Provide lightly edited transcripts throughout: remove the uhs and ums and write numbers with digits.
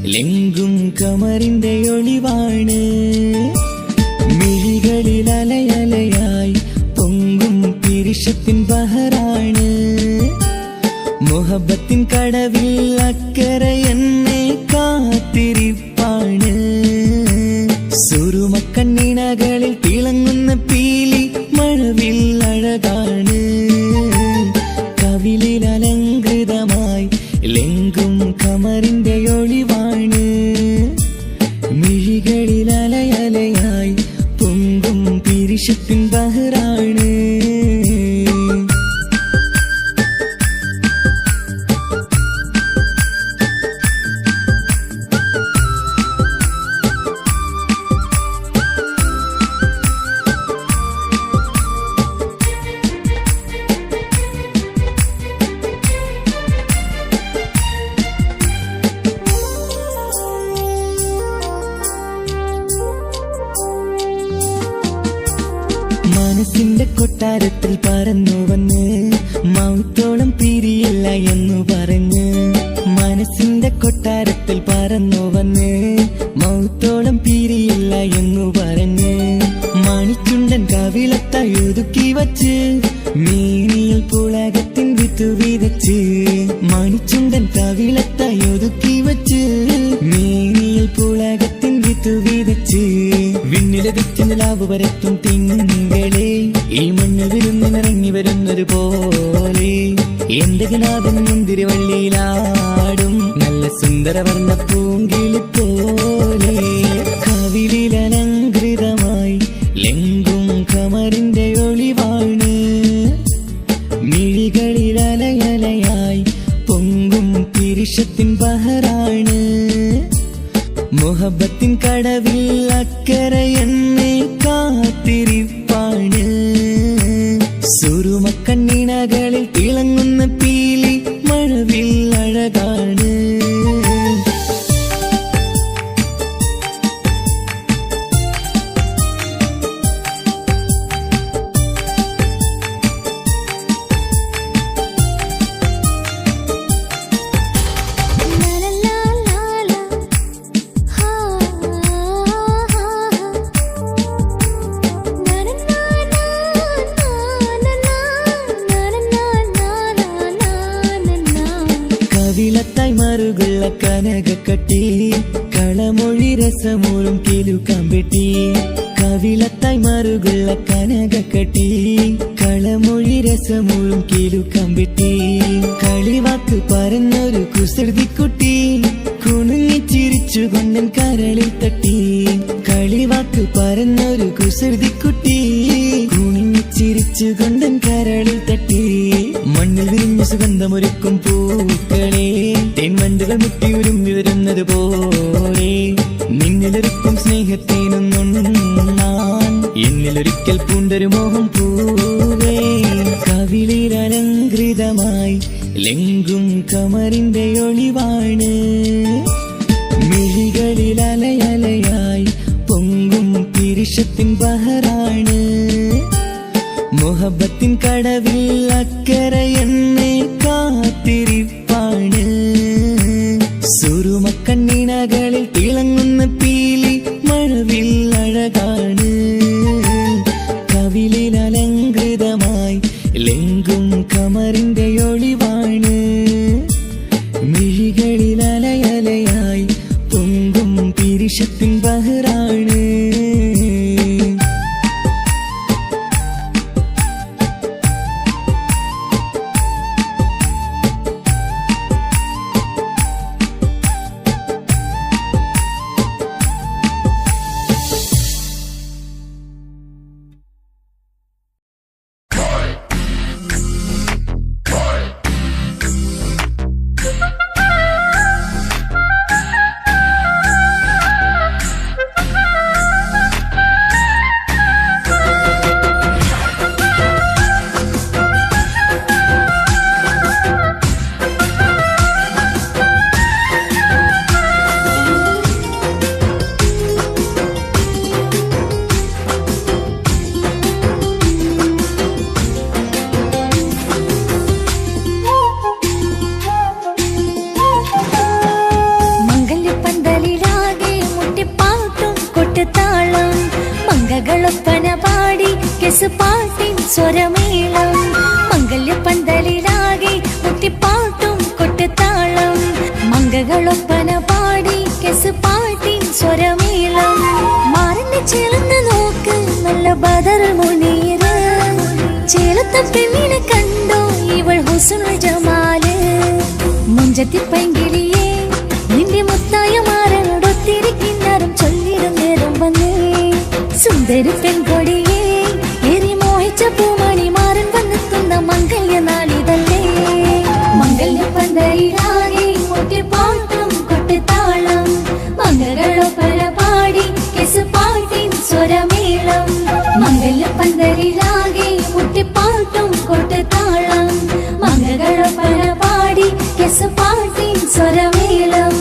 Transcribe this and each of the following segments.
ലെങ്കും കമറിന്റെ ഒളിവാണ്. മിഴികളിൽ അലയലയായി പൊങ്കും പിരിശത്തിൻ ബഹറാണ്. മുഹബത്തിൻ കടവിൽ അക്കരെ എന്നെ കാത്തിരിപ്പാണ്. സുറുമക്കണ്ണിണകളിൽ തിളങ്ങുന്ന പീലി മഴവിൽ അഴകാണ്. കവിളിൽ അലങ്കൃതമായി ലെങ്കും കമറിന്റെ ഒളിവാണ്. മിഴികളിൽ അലയലയായി പൊങ്കും പിരിശത്തിൻ ബഹറാണ്. മനസ്സിന്റെ കൊട്ടാരത്തിൽ പറന്നു വന്ന് മൗത്തോളം പിരിയില്ല എന്നു പറഞ്ഞ്. മനസ്സിന്റെ കൊട്ടാരത്തിൽ പറന്നു വന്ന് മൗത്തോളം പിരിയില്ല എന്നു പറഞ്ഞ്. മണിച്ചുണ്ടൻ കവിളത്തായി ഒതുക്കി വച്ച് മേനിയിൽ പുളകത്തിൻ വിത്തു വിതച്ച്. മണിച്ചുണ്ടൻ കവിളത്തായി ഒതുക്കി വച്ച് മേനിയിൽ പുളകത്തിൻ വിത്തു വിതച്ച്. വിണ്ണിലതിച്ച് നിലാവ് വരത്തും തിങ്കളെ ഈ മണ്ണിൽ വിരുന്നിനിറങ്ങി വരുന്നൊരു പോലെ. എന്റെ ഗനാഥൻ മുന്തിരിവള്ളിയിലാടും നല്ല സുന്ദരവർണ്ണ പൂങ്കിളി പോലെ. കവിളിൽ അലങ്കൃതമായി ലെങ്കും കമറിന്റെ ഒളിവാണ്. മിഴികളിൽ അലയലയായി പൊങ്കും പിരിശത്തിൻ ബഹറാണ്. മുഹബത്തിൻ കടവിൽ അക്കരെ എന്നെ കാത്തിരിപ്പാണ്. സുറുമക്കണ്ണിണകളിൽ തിളങ്ങുന്ന പീലി മഴവിൽ അഴകാണ്. കവിളത്തായി മറുകുള്ള കനകക്കട്ടി കളമൊഴി രസമൂറും കിലുക്കമ്പെട്ടി. കവിളത്തായി മറുകുള്ള കനകക്കട്ടി കളമൊഴി രസമൂറും കിലുക്കമ്പെട്ടി. കളിവാക്ക് പറഞ്ഞൊരു കുസൃതിക്കുട്ടി കുണുങ്ങിച്ചിരിച്ചു കൊണ്ടൻ കരളിൽ തട്ടി. കളിവാക്ക് പറഞ്ഞൊരു കുസൃതിക്കുട്ടി കുണുങ്ങിച്ചിരിച്ചു കൊണ്ടൻ കരളിൽ തട്ടി. മണ്ണിൽ വിരിഞ്ഞ സുഗന്ധമൊരുക്കും പൂക്കളെ തേൻവണ്ടുകൾ മുട്ടി ഉരുമ്മി വരുന്നത് പോലെ. നിന്നിലൊരുക്കും സ്നേഹത്തേനൊന്നുണ്ണാൻ എന്നിലൊരിക്കൽ പൂണ്ടൊരു മോഹം പൂവേ. കവിളിൽ അലങ്കൃതമായി ലെങ്കും കമറിന്റെ ഒളിവാണ്. മിഴികളിൽ അലയലയായി പൊങ്കും പിരിശത്തിൻ ബഹറാണ്. മുഹബത്തിൻ കടവിൽ അക്കരെ എന്നെ കാത്തിരിപ്പാണ്. സുറുമക്കണ്ണിണകളിൽ തിളങ്ങുന്ന പീലി മഴവിൽ അഴകാണ്. കവിളിൽ അലങ്കൃതമായി ലെങ്കും കമറിന്റെ ഒളിവാണ്. മിഴികളിൽ അലയലയായി പൊങ്കും പിരിശത്തിൻ ബഹറാണ്. കെസുപാട്ടിൻ സ്വരമേളം മംഗല്യപ്പന്തലിലാകെ മുട്ടിപ്പാട്ടും കൊട്ടുതാളം മംഗകളൊപ്പന പാടി കെസുപാട്ടിൻ സ്വരമേളം മാറിന്റെ ചേർന്ന് നോക്ക് നല്ല ബദർ മുനീറ് ചേലത്ത പെണ്ണിനെ കണ്ടോ ഇവൾ ഹുസ്നുൽ ജമാല് മുഞ്ചത്തി പൈങ്കിളിയെ നിന്റെ മുത്തായ മാറനോടൊത്തിരിക്കുന്നറും ചൊല്ലിടും നേരം വന്നേ സുന്ദരി പെൺകൊടിയെ ഏറി മോഹിച്ച പൂമണി മാറൻ വന്നെത്തുന്ന മംഗല്യ നാളിതല്ലേ മംഗല്യപ്പന്തലിലാകെ മുട്ടിപ്പാട്ടും കൊട്ടുതാളം മംഗളൊപ്പന പാടി കെസുപാട്ടിൻ സ്വരമേളം മംഗല്യപ്പന്തലിലാകെ മുട്ടിപ്പാട്ടും കൊട്ടുതാളം മംഗളൊപ്പന പാടി കെസുപാട്ടിൻ സ്വരമേളം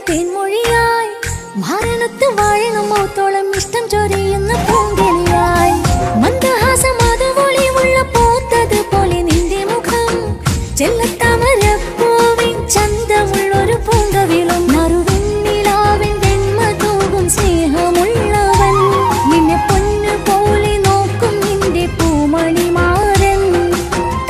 തേൻമൊഴിയായി മാരണത്ത് വാഴണമോത്തോളം ഇഷ്ടം ചൊരിയുന്ന പൂങ്കിളിയായി മന്ദഹാസമാതുവൊളിവുള്ള പോത്തത് പോലെ നിന്റെ മുഖം ചെല്ലത്താമരപ്പൂവിൻ ചന്തമുള്ളൊരു പൂങ്കവിളും മറുവെണ്ണിലാവിൻ വെണ്മ തൂകും സ്നേഹമുള്ളവൻ നിന്നെ പൊന്നു പോലെ നോക്കും നിന്റെ പൂമണി മാറൻ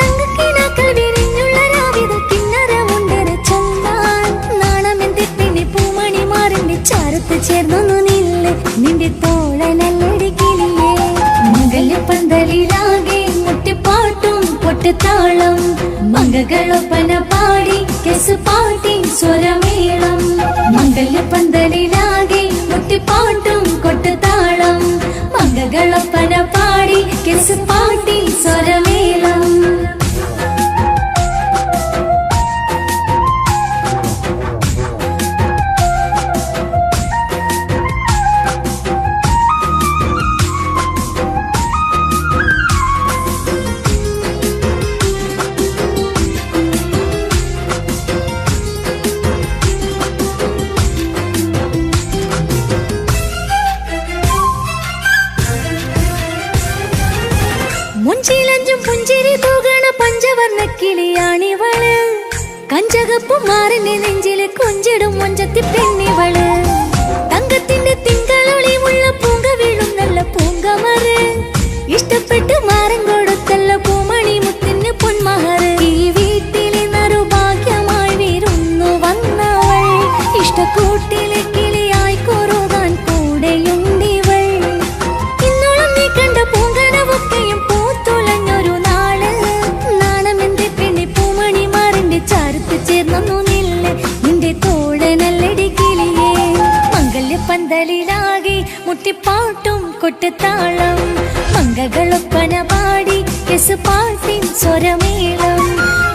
തങ്കക്കിനാക്കൾ വിരിഞ്ഞുള്ള രാവിത കിന്നരമുണ്ടര ചൊല്ലാൻ നാണമെന്റെ പൂമണി മാറിന്റെ ചാരത്ത് ചേർന്നു നില്ല് നിന്റെ തോളനല്ലടിക്കിളിയേ മംഗല്യപ്പന്തലിലാകെ മുട്ടിപ്പാട്ടും കൊട്ടുതാളം മംഗകളൊപ്പന പാടി കെസുപാട്ടിൻ സ്വരമേളം മംഗല്യപ്പന്തലിലാകെ മുട്ടിപ്പാട്ടും കൊട്ടുതാളം മംഗകളൊപ്പന പാടി കെസുപാട്ടിൻ സ്വരമേളം മുഞ്ചിലഞ്ചും പുഞ്ചിരി തൂകണ പഞ്ചവർണ്ണ കിളിയാണിവള് കഞ്ചകപ്പും മാറിന്റെ നെഞ്ചില് കൊഞ്ചിടും മൊഞ്ചത്തി പെണ്ണിവള് തങ്കത്തിന്റെ തിങ്കളൊളിവുള്ള പൂങ്ക വീഴും നല്ല പൂങ്കമറ് ഇഷ്ടപ്പെട്ട് മാറൻ കൊടുത്തല്ല പൂമണി മുത്തിന് പൊന്മഹറ് ഈ വീട്ടിലെ നറുഭാഗ്യമായി വീരുന്നു വന്നവൾ ഇഷ്ടക്കൂട്ടിലെ കിളിയായി കൊറുകാൻ കൂടെയുണ്ടിവൾ ഇന്നോളം നീ കണ്ട പൂങ്കനവൊക്കെയും പൂത്തുളഞ്ഞൊരു നാള് നാണമെന്റെ പെണ്ണി പൂമണി മാറിന്റെ ചാരത്ത് ചേർന്നു നില്ല് നിന്റെ തോഴനല്ലടി കിളിയേ മംഗല്യപ്പന്തലിലാകെ മുട്ടിപ്പാട്ടും കൊട്ടുതാളം മംഗകളൊപ്പന പാടി കെസുപാട്ടിൻ സ്വരമേളം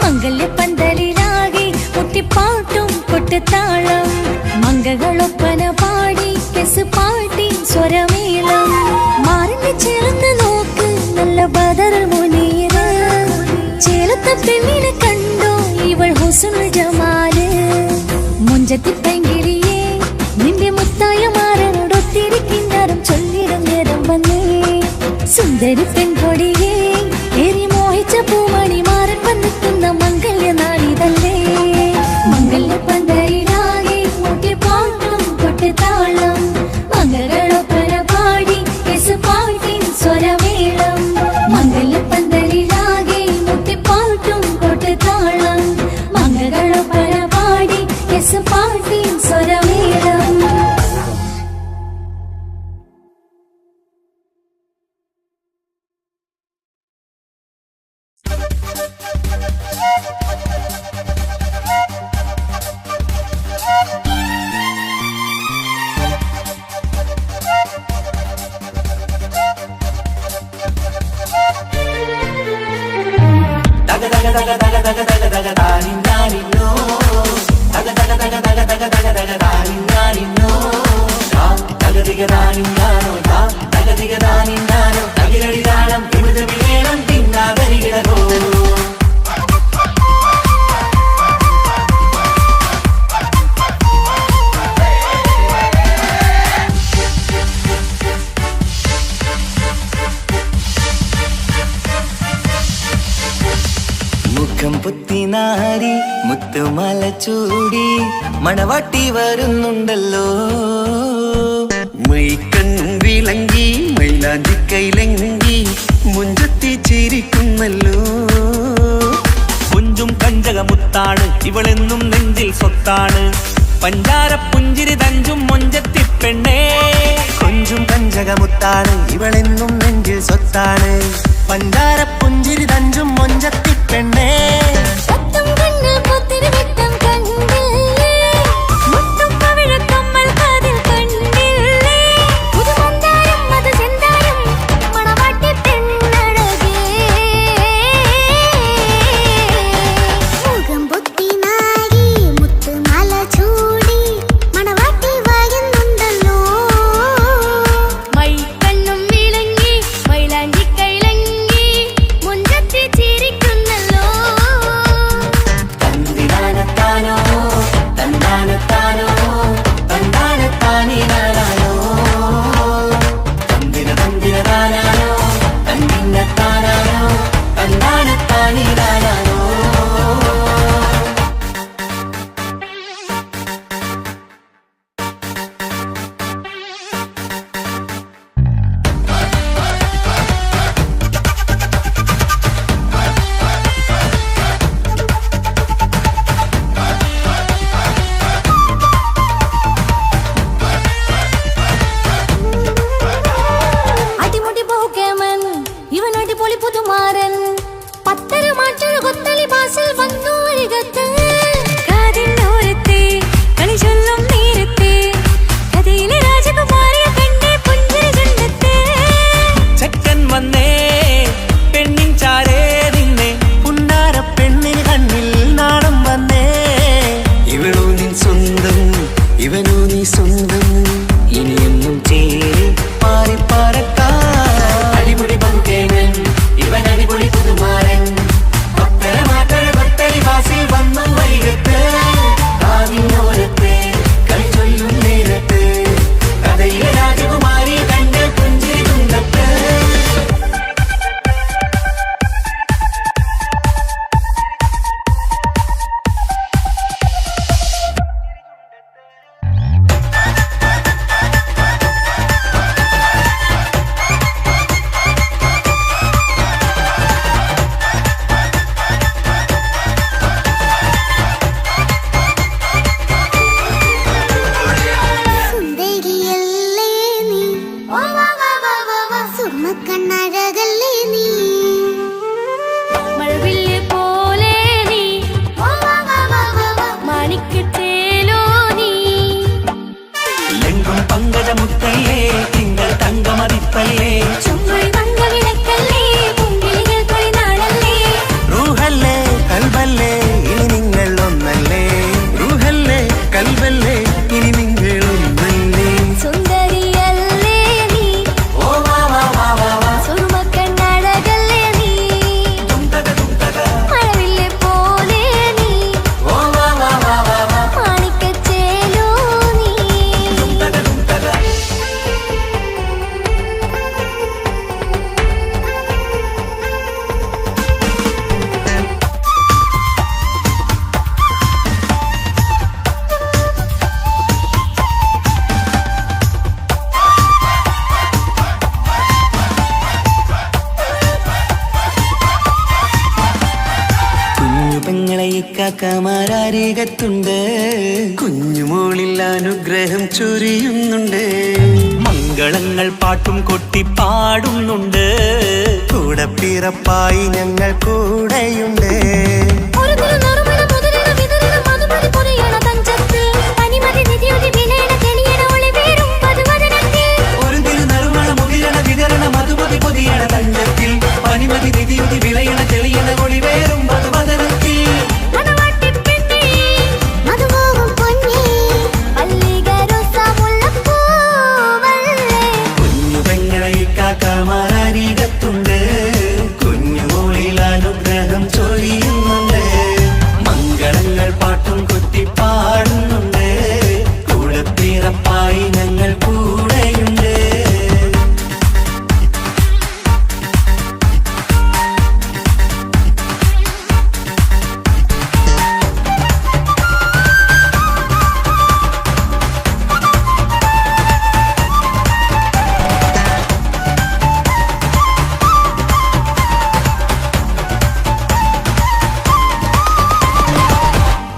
മംഗല്യപ്പന്തലിലാകെ മുട്ടിപ്പാട്ടും കൊട്ടുതാളം മംഗകളൊപ്പന പാടി കെസുപാട്ടിൻ സ്വരമേളം മാറിന്റെ ചേർന്ന് നോക്ക് നല്ല ബദർ മുനീറ് ചേലത്ത പെണ്ണിനെ കണ്ടോ ഇവൾ ഹുസ്നുൽ ജമാല് മുഞ്ചത്തി പൈങ്കിളിയെ നിന്റെ മുത്തായ മാറനോടൊത്തിരിക്കുന്നറും ചൊല്ലിടും നേരം വന്നേ സുന്ദരി പെൺകൊടിയെ ഏറി മോഹിച്ച പൂമണി മാറൻ വന്നെത്തുന്ന മംഗല്യ നാളിതല്ലേ മംഗല്യപ്പന്തലിലാകെ മുട്ടിപ്പാട്ടും കൊട്ടുതാളം മംഗളൊപ്പന പാടി കെസുപാട്ടിൻ സ്വരമേളം മംഗല്യപ്പന്തലിലാകെ മുട്ടിപ്പാട്ടും കൊട്ടുതാളം മംഗളൊപ്പന പാടി കെസുപാട്ടിൻ സ്വരമേളം Daga diga da ni nano, നാരി മുത്തുമല ചൂടി മണവാട്ടി വരുന്നുണ്ടല്ലോ. മൈക്കണ്ണും വിളങ്ങി മൈലാഞ്ചി കൈലങ്ങി മുഞ്ചത്തി ചിരിക്കുന്നല്ലോ. കുഞ്ചും കഞ്ചകമുത്താണ് ഇവളെന്നും നെഞ്ചിൽ സ്വത്താണ്. പഞ്ചാര പുഞ്ചിരി തഞ്ചും മൊഞ്ചത്തി പെണ്ണേ. കൊഞ്ചും കഞ്ചകമുത്താണ് ഇവളെന്നും നെഞ്ചിൽ സ്വത്താണ്. പഞ്ചാര പുഞ്ചിരി തഞ്ചും മൊഞ്ചത്തി പെണ്ണേ. സത്തം കണ്ണിൽ പുത്തിരി വെട്ടം കണ്ടില്ലേ, മുത്തും പവിഴക്കമ്മൽ കാതിൽ കണ്ടില്ലേ, പുതുമന്ദാരം മധുചന്ദനം മണവാട്ടി പെണ്ണഴകേ. മുഖം പൊത്തി നാരി മുത്തുമാല ചൂടി മണവാട്ടി വരുന്നുണ്ടല്ലോ. മൈക്കണ്ണും വിളങ്ങി മൈലാഞ്ചി കൈലങ്ങി മുഞ്ചത്തി ചിരിക്കുന്നല്ലോ. തന്തിനാനത്താനോ തന്താനത്താനോ തന്താനത്താനിനാനോ തന്തിന തന്തിനാനോ തന്നിന്നത്താനോ തന്താനത്താനിനാനോ. അടിമുടി പോകേമൻ ഇവൻ അടിപൊളി പുതുമാരൻ. പത്തര മാറ്റൊരു കൊത്തലി ബാസിൽ വന്നു അരികത്ത്. കാതിന്നോരത്തെ കളി ചൊല്ലും നേരത്തെ കഥയിലെ രാജകുമാരിയെ കണ്ടേ പുഞ്ചിരി ചുണ്ടത്തെ. ചെക്കൻ വന്നേ പെണ്ണിൻ ചാരേ നിന്നെ. പുന്നാര പെണ്ണിന് കണ്ണിൽ നാണം വന്നേ. ഇവളോ നിൻ സ്വന്തം ഇവനോ നീ സ്വന്തം. ഇനിയൊന്നും ചേരി പാറി പറക്കാം. അടിപൊളി പങ്കേനൻ ഇവൻ അടിപൊളി പുതുമാരൻ. പത്തര മാറ്റര പത്തരി ബാസിൽ വന്നു വൈകത്ത്. കാവിനോരത്ത് കളി ചൊല്ലും നേരത്ത് കഥയിലെ രാജകുമാരി കണ്ട് പുഞ്ചിരി കുന്തത്ത്. സുന്ദരിയല്ലേ നീ, സുർമ്മക്കണ്ണഴകല്ലേ നീ, മഴവില്ല് പോലെ നീ, മാണിക്കത്തേലോ നീ. ലെങ്കും പങ്കജമുത്തല്ലേ തിങ്കൾ തങ്കമതിപ്പല്ലേ. ചുമ്മായി വന്ന വിളക്കല്ലേ, പൂങ്കിളികൾ തൊഴിനാളല്ലേ. റൂഹല്ലേ കൽബല്ലേ ഇനി നിങ്ങൾ ഒന്നല്ലേ. റൂഹല്ലേ കൽബല്ലേ ഇനി നിങ്ങൾ ഒന്നല്ലേ. സുന്ദരിയല്ലേ നീ, സുർമ്മക്കണ്ണഴകല്ലേ നീ, മഴവില്ല് പോലെ നീ, മാണിക്കച്ചേലോ നീ. കുഞ്ഞു പെങ്ങളെ ഇക്കാക്കമാരരികത്തുണ്ട്. കുഞ്ഞുമോളിൽ അനുഗ്രഹം ചൊരിയുന്നുണ്ട്. മംഗളങ്ങൾ പാട്ടും കൊട്ടി പാടുന്നുണ്ട്. കൂടെ പിറപ്പായി ഞങ്ങൾ കൂടെയുണ്ട്. ഒരു തിരുനറുമണ മുതിരണ വിതരണ മധുമതി പൊതിയണ തഞ്ചത്ത്. പനിമതി നിധിയുതി വിനയണ തെളിയണ ഒളിവേറും പതുവദനത്തിൽ. ഒരു തിരുനറുമണ മുതിരണ വിതരണ മധുമതി പൊതിയണ തഞ്ചത്തിൽ. പനിമതി നിധിയുതി വിളയണ തെളിയണ ഒളിവേറും മധുവദനത്തിൽ. മണവാട്ടി പെണ്ണേ, മധുപോകും പൊന്നേ, മല്ലികരോസ മുല്ലപ്പൂവല്ലേ. കുഞ്ഞു പെങ്ങളെ ഇക്കാക്കമാരരികത്തുണ്ട്. കുഞ്ഞുമോളിൽ അനുഗ്രഹം ചൊരിയുന്നു.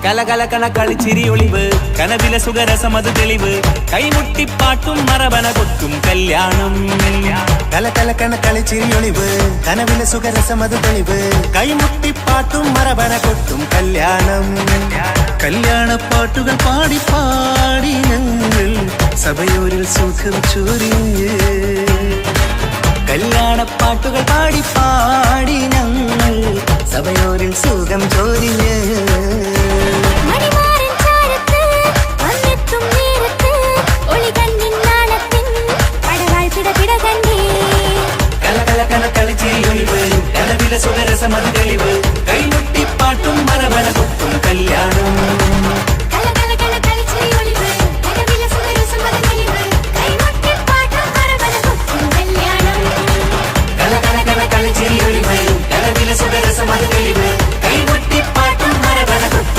കലകലകണ കളിച്ചിരി ഒളിവ് കനവിലെ സുഖരസമത് തെളിവ് കൈമുട്ടിപ്പാട്ടും മറവന കൊട്ടും കല്യാണം കലകലക്കണ കളിച്ചിരിയൊളിവ് കനവിലെ സുഖരസമത് തെളിവ് കൈമുട്ടിപ്പാട്ടും മറവന കൊട്ടും കല്യാണം കല്യാണപ്പാട്ടുകൾ പാടി പാടി ഞങ്ങൾ സഭയോരിൽ സുഖം ചൊരിഞ്ഞ് കല്യാണപ്പാട്ടുകൾ പാടി പാടി ഞങ്ങൾ സഭയോരിൽ സുഖം ചൊരിഞ്ഞ് മണിമാരൻ ചാരത്ത് വന്നെത്തും നേരത്ത് ഒളികണ്ണിൻ നാളത്തിൻ പടവാൾ പിടപിട കണ്ടേ കലകലകണ കളിച്ചിരി ഒളിവ് കനവിലെ സുഖരസമത് തെളിവ് കൈമുട്ടിപ്പാട്ടും മറവന കൊട്ടും കല്യാണം കലകലകണ കളിച്ചിരി ഒളിവ് കനവിലെ സുഖരസമത് തെളിവ് കൈമുട്ടിപ്പാട്ടും മറവന കൊട്ടും കല്യാണം കലകലകണ കളിച്ചിരി ഒളിവ് കനവിലെ സുഖരസമത് തെളിവ് കൈമുട്ടിപ്പാട്ടും മറവന കൊട്ടും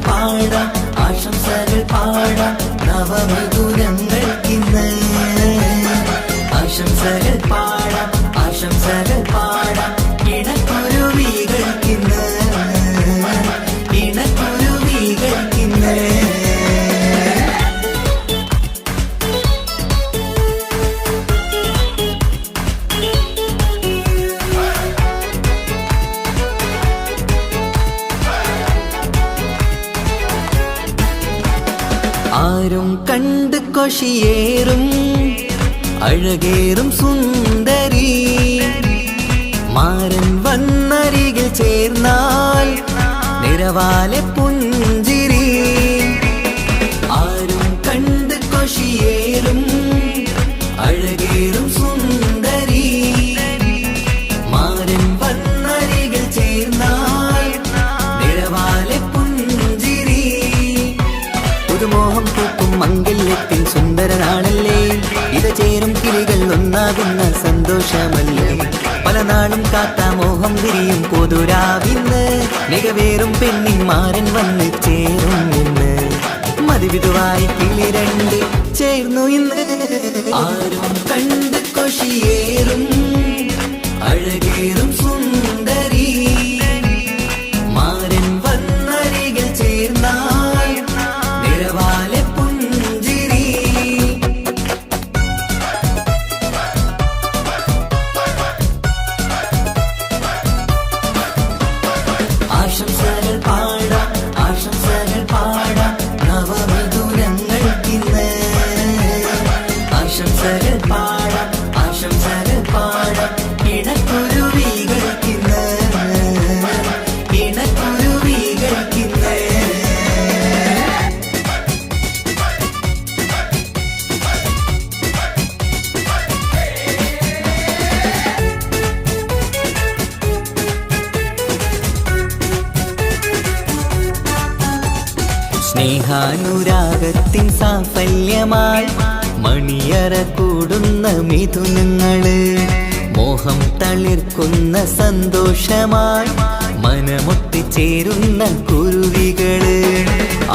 പാടാം ആശംസകൾ പാടാം നവമിഥുനങ്ങൾക്കിന്ന് ആശംസകൾ പാടാം ആശംസകൾ പാടാം ഇണക്കുരുവികൾക്കിന്ന് ഇണക്കുരുവികൾക്കിന്ന് ആരും കണ്ട് കൊഷിയേറും അഴകേറും സുന്ദരി മാരൻ വന്നരികിൽ ചേർന്നാൽ നിറവാലെ പുഞ്ചിരി ആരും കണ്ട് കൊഷിയേറും അഴകേറും സുന്ദരി മാരൻ വന്നരികിൽ ചേർന്നാൽ നിറവാലെ പുഞ്ചിരി പുതുമോഹം പൂക്കും മംഗല്യത്തിൻ സുന്ദരനാണല്ലേ ഇത് ചേരും കിളികൾ ഒന്നാകുന്ന സന്തോഷമല്ലേ പല നാളും കാത്ത മോഹം വിരിയും പൊതുരാവിന്ന് മികവേറും പെണ്ണിന്മാരൻ വന്ന് ചേരും ഇന്ന് മതിവിധുവായി കിളി രണ്ട് ചേർന്നു ഇന്ന് ആരും കണ്ട് കൊഷിയേറും അഴകേറും സുന്ദരി മാരൻ വന്നരികിൽ ചേർന്നാൽ നിറവാലെ പുഞ്ചിരി ആശംസകൾ പാടാം ആശംസകൾ പാടാം നവമിഥുനങ്ങൾക്കിന്ന് ആശംസകൾ പാടാം ആശംസകൾ പാടാം ഇണക്കുരുവികൾക്കിന്ന് ഇണക്കുരുവികൾക്കിന്ന് സ്നേഹാനുരാഗത്തിൻ സാഫല്യമായി മണിയറ കൂടുന്ന മിഥുനങ്ങള് മോഹം തളിർക്കുന്ന സന്തോഷമായി മനമൊത്തിച്ചേരുന്ന കുരുവികള്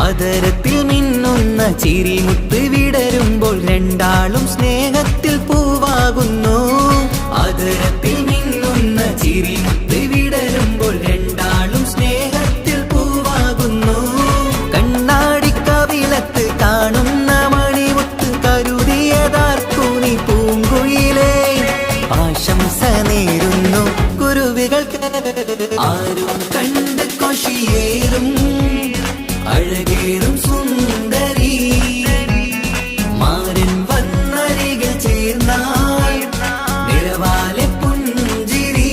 അതരത്തിൽ മിന്നുന്ന ചിരിമുത്ത് വിടരുമ്പോൾ രണ്ടാളും സ്നേഹത്തിൽ പൂവാകുന്നു അതരത്തിൽ മിന്നുന്ന ചിരിമുത്ത് വിടരുമ്പോൾ രണ്ടാളും സ്നേഹത്തിൽ പൂവാകുന്നു കണ്ണാടിക്കവിളത്ത് കാണുന്ന മണിമുത്ത് കരുതിയതാർക്കൂനി പൂങ്കുയിലേ ആശംസ നേരുന്നു കുരുവികൾക്ക് ആരും കണ്ട് കൊഷിയേറും അഴകേറും സുന്ദരി മാരൻ വന്നരികിൽ ചേർന്നാൽ നിറവാലെ പുഞ്ചിരി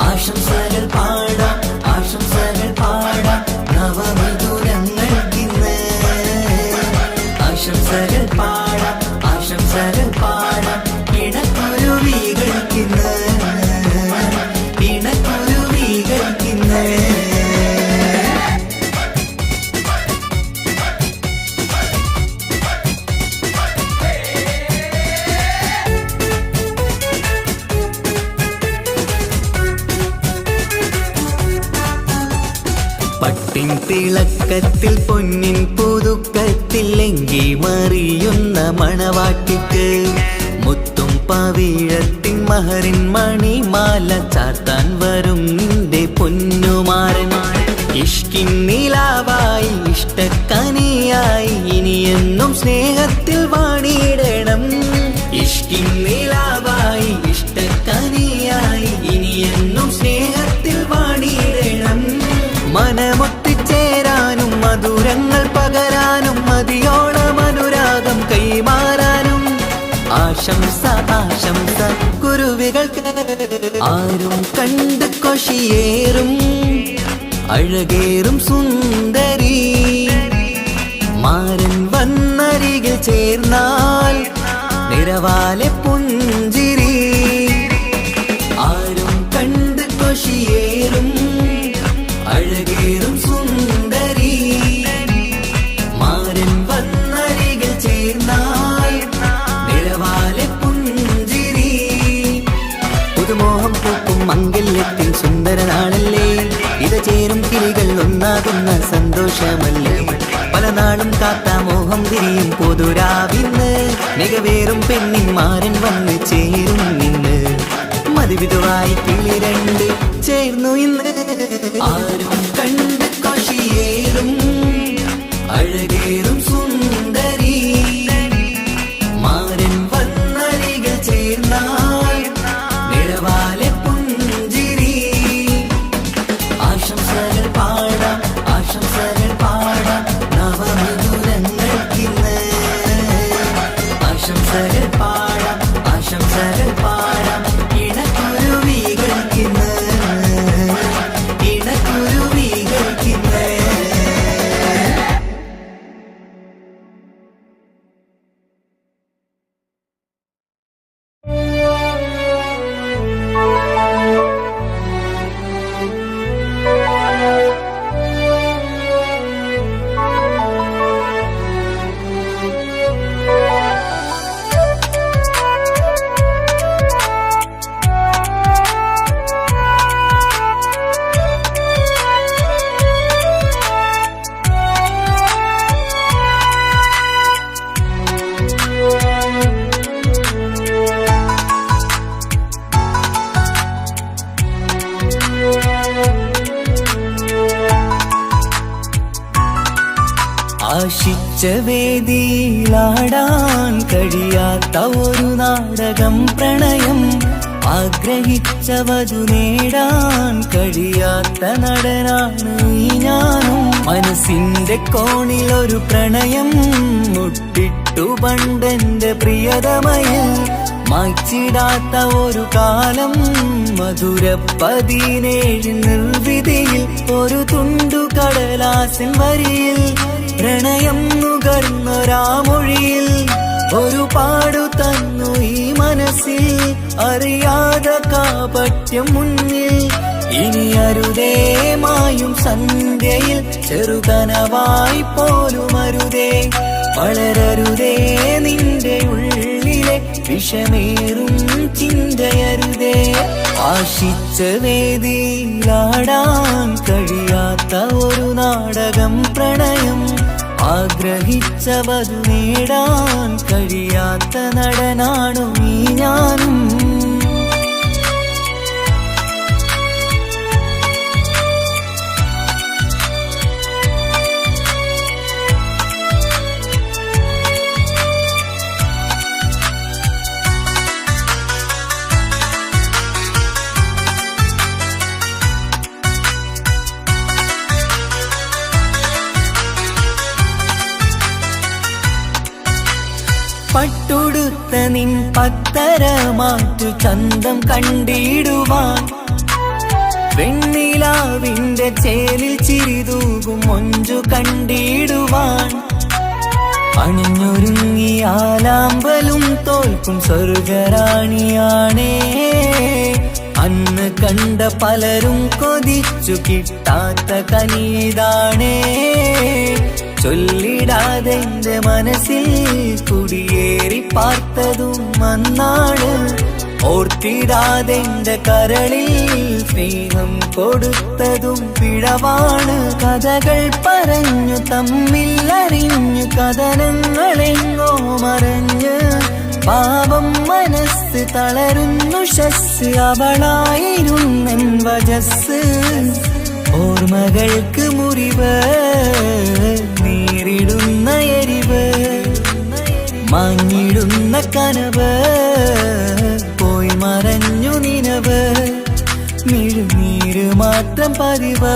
ആശംസകൾ പാടാം ആശംസകൾ പാടാം നവമിഥുനങ്ങൾക്കിന്ന് ആശംസകൾ പാടാം ആശംസകൾ പാടാം ഇണക്കുരുവികൾക്കിന്ന് ഇണക്കുരുവികൾക്കിന്ന് പട്ടിൻ തിളക്കത്തിൽ പൊന്നിൻ പുതുക്കത്തിൽ എങ്കി മറിയുന്ന മണവാട്ടിക്ക് മുത്തും പവിഴത്തിൻ മഹറിൻ മണിമാല ചാർത്താൻ വരും നിന്റെ പൊന്നുമാരൻ ഇഷ്കിൻ നിലാവായി ഇഷ്ടക്കനിയായി ഇനിയെന്നും സ്നേഹത്തിൽ വാണിയിടണം ഇഷ്കിൻ നിലാവായി ഇഷ്ടക്കനിയായി ഇനിയെന്നും സ്നേഹത്തിൽ വാണിയിടണം മനമൊത്തിച്ചേരാനും മധുരങ്ങൾ പകരാനും മതിയോളം അനുരാഗം കൈമാറാനും ആശംസ ആശംസ കുരുവികൾക്ക് ആരും കണ്ട് കൊഷിയേറും അഴകേറും സുന്ദരി മാരൻ വന്നരികിൽ ചേർന്നാൽ നിറവാലെ പുഞ്ചിരി ആരും കണ്ട് കൊഷിയേറും അഴകേറും സുന്ദരി മാരൻ വന്നരികിൽ ചേർന്നാൽ നിറവാലെ പുഞ്ചിരി സുന്ദര നാളല്ലേ ഇത് ചേരും കിളികൾ ഒന്നാകുന്ന സന്തോഷമല്ലേ പല നാളും കാത്ത മോഹം തിരിയും പൊതുരാവിന്ന് മികവേറും പെണ്ണിന്മാരൻ വന്ന് ചേരും നിന്ന് മതിവിധുവായി കിളി രണ്ട് ചേർന്നു ഇന്ന് ആരും കണ്ട് കൊഷിയേറും അഴകേറും സുന്ദരി മാരൻ വന്നരികൾ ചേർന്നാൽ നിഴവാലെ പുഞ്ചിരി ആശംസകൾ പാടാം നവമധുരങ്ങൾക്കിന്ന് ആശംസകൾ പാടാം ഇണക്കുരുവികൾക്കിന്ന് ആശിച്ച വേദിയിലാടാൻ കഴിയാത്ത ഒരു നാടകം പ്രണയം ആഗ്രഹിച്ച വധു നേടാൻ കഴിയാത്ത നടനാണ് ഈ ഞാനും മനസ്സിന്റെ കോണിൽ ഒരു പ്രണയം മുട്ടിട്ടു പണ്ടെന്റെ പ്രിയതമയിൽ മായ്ച്ചിടാത്ത ഒരു കാലം മധുര 17 നിർവിധിയിൽ ഒരു തുണ്ടു കടലാസിൻ വരിയിൽ പ്രണയം നുകർന്നൊരാമൊഴിയിൽ ഒരു പാടു തന്നു ഈ മനസ്സിൽ അറിയാതെ കാപട്യം മുന്നിൽ ഇനി അരുതേ മായും സന്ധ്യയിൽ ചെറുകനവായി പോലും അരുതേ വളരരുതേ നിന്റെ ഉള്ളിലെ വിഷമേറും ചിന്തയരുതേ ആശിച്ച വേദിയിലാടാൻ കഴിയാത്ത ഒരു നാടകം പ്രണയം ആഗ്രഹിച്ച വധു നേടാൻ കഴിയാത്ത നടനാണു ഈ ഞാനും പട്ടുടുത്ത നിൻ പത്തരമാറ്റു ചന്തം കണ്ടിടുവാൻ വെണ്ണിലാവിന്റെ ചേലിൽ ചിരിതൂകും മൊഞ്ചു കണ്ടിടുവാൻ അണിഞ്ഞൊരുങ്ങിയാലാമ്പലും തോൽക്കും സ്വർഗറാണിയാണേ അന്ന് കണ്ട പലരും കൊതിച്ചു കിട്ടാത്ത കനീതാണേ ചൊല്ലിടാതെ എന്റെ മനസ്സിൽ കുടിയേറി പാർത്തതും അന്നാണ് ഓർത്തിടാതെ എന്റെ കരളിൽ സ്നേഹം കൊടുത്തതും പിഴവാണ് കഥകൾ പറഞ്ഞു തമ്മിൽ അറിഞ്ഞു കഥനങ്ങളെങ്ങോ മറഞ്ഞ് പാപം മനസ്സ് തളരുന്നു ശസ് അവളായിരുന്നെൻ വജസ് ഓർമ്മകൾക്ക് മുറിവ് നേരിടുന്ന എരിവ് മാഞ്ഞിടുന്ന കനവ് പോയി മറഞ്ഞു നിനവ് മിഴുനീര് മാത്രം പതിവ്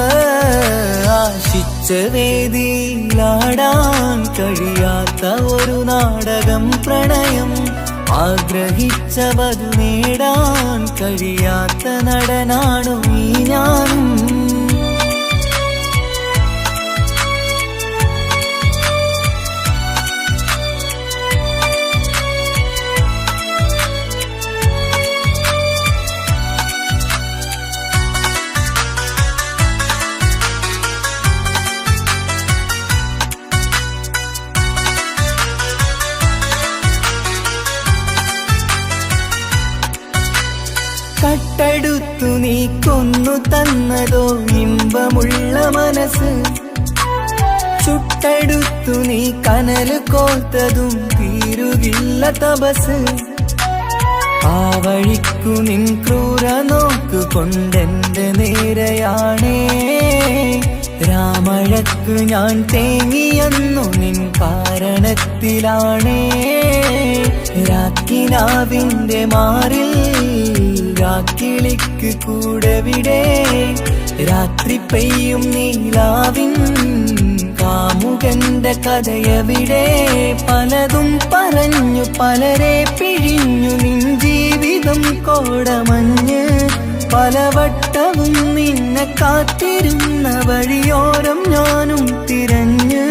ആശിച്ച വേദിയിലാടാൻ കഴിയാത്ത ഒരു നാടകം പ്രണയം ആഗ്രഹിച്ച വധു നേടാൻ കഴിയാത്ത നടനാണു ഈ ഞാനും കട്ടെടുത്തു നീ കൊന്നു തന്നതോ ഇമ്പമുള്ള മനസ്സ്, ചുട്ടെടുത്തു നീ കനല് കോത്തതും തീരുകില്ല തപസ്. ആ വഴിക്കു നിൻ ക്രൂര നോക്കു കൊണ്ടെന്റെ നേരെയാണേ, രാമഴക്കു ഞാൻ തേങ്ങിയെന്നു നിൻ കാരണത്തിലാണേ. രാക്കിനാവിന്റെ മാറിൽ രാക്കിളിക്ക് കൂടെവിടെ, രാത്രി പെയ്യും നീലാവിൻ കാമുകന്റെ കഥയവിടെ. പലതും പറഞ്ഞു പലരെ പിഴിഞ്ഞു നിൻ ജീവിതം കോടമഞ്ഞ്, പലവട്ടവും നിന്നെ കാത്തിരുന്ന വഴിയോരം ഞാനും തിരഞ്ഞ്.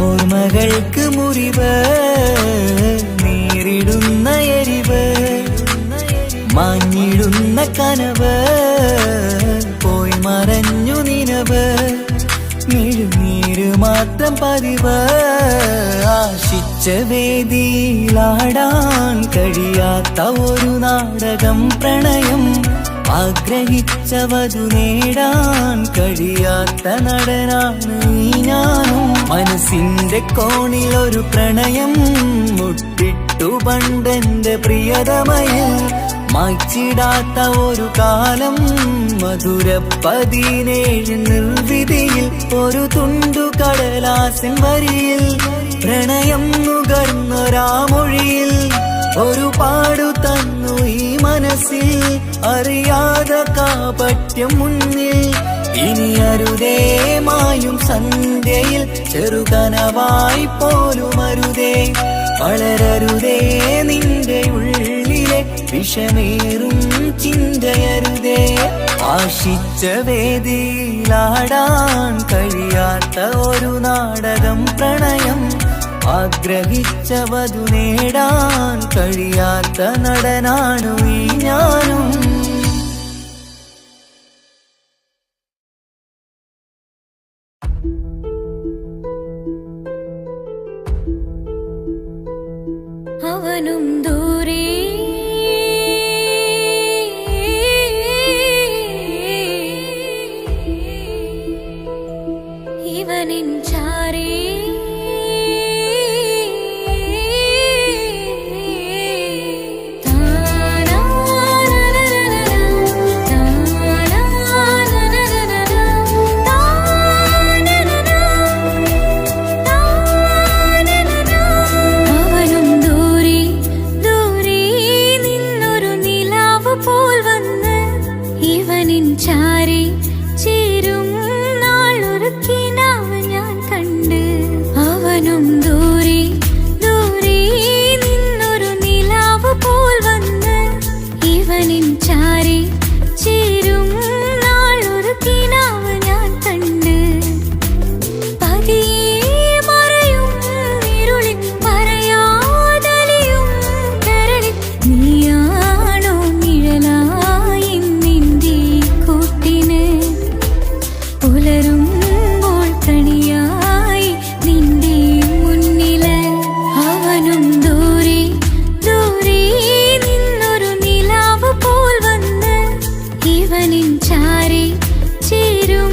ഓർമ്മകൾക്ക് മുറിവ് നേരിടുന്ന എരിവ്, മാഞ്ഞിടുന്ന കനവ് പോയി മറഞ്ഞു നിനവ്. മിഴുനീര് മാത്രം പതിവ്, ആശിച്ച വേദിയിലാടാൻ കഴിയാത്ത ഒരു നാടകം പ്രണയം. ആഗ്രഹിച്ചവതു നേടാൻ കഴിയാത്ത നടനാണ് ഈ ഞാനും. മനസ്സിന്റെ കോണിൽ ഒരു പ്രണയം മുട്ടിട്ടു പണ്ടെന്റെ പ്രിയതമയിൽ, മായ്ച്ചിടാത്ത ഒരു കാലം മധുര 17 നിർവിധിയിൽ. ഒരു തുണ്ടു കടലാസിൻ വരിയിൽ പ്രണയം നുകർന്നൊരാമൊഴിയിൽ, ഒരു പാടു തന്നു ഈ മനസ്സിൽ അറിയാതെ കാപട്യം മുന്നിൽ. ഇനി അരുതേ മായും സന്ധ്യയിൽ ചെറുകനവായി പോലും അരുതേ, വളരരുതേ നിന്റെ ഉള്ളിലെ വിഷമേറും ചിന്തയരുതേ. ആശിച്ച വേദിയിലാടാൻ കഴിയാത്ത ഒരു നാടകം പ്രണയം, ആഗ്രഹിച്ചവതു നേടാൻ കഴിയാത്ത നടനാണു ഈ ഞാനും. അവനും ദൂരെ ഇവനിൻ ചാരേ, ചാരി ചേരും നാളൊരുക്കിനാവ് ഞാൻ കണ്ട്. അവനും ദൂരെ ദൂരെ നിന്നൊരു നിലാവ് പോൽ വന്ന്, ഇവനിൻ ചാരി ചേരും നാളൊരുക്കിനാവ് ഞാൻ കണ്ട്. പതിയെ മറയും ഇരുളിൽ പറയാതലിയും കരളിൽ, നീയാണോ നിഴലായി പുലരുമ്പോൾ കണിയായി നിന്റെ മുന്നില്. അവനും ദൂരെ ദൂരെ നിന്നൊരു നിലാവ് പോൽ വന്ന്, ഇവനിൻ ചാരി ചേരും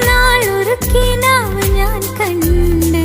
നാളൊരുക്കിനാവ് ഞാൻ കണ്ട്.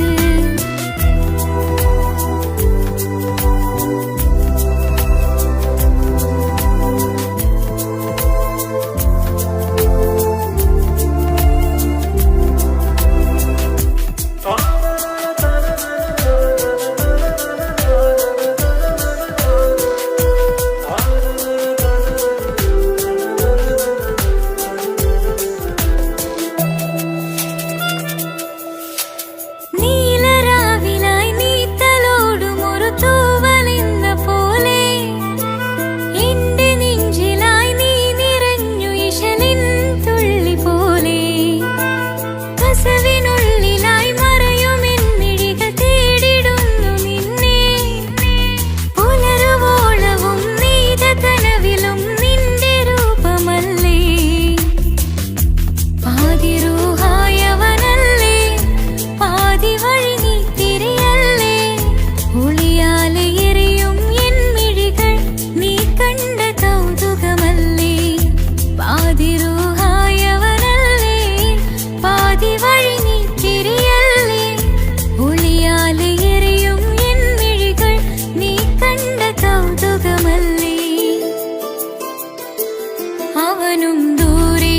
അവനും ദൂരെ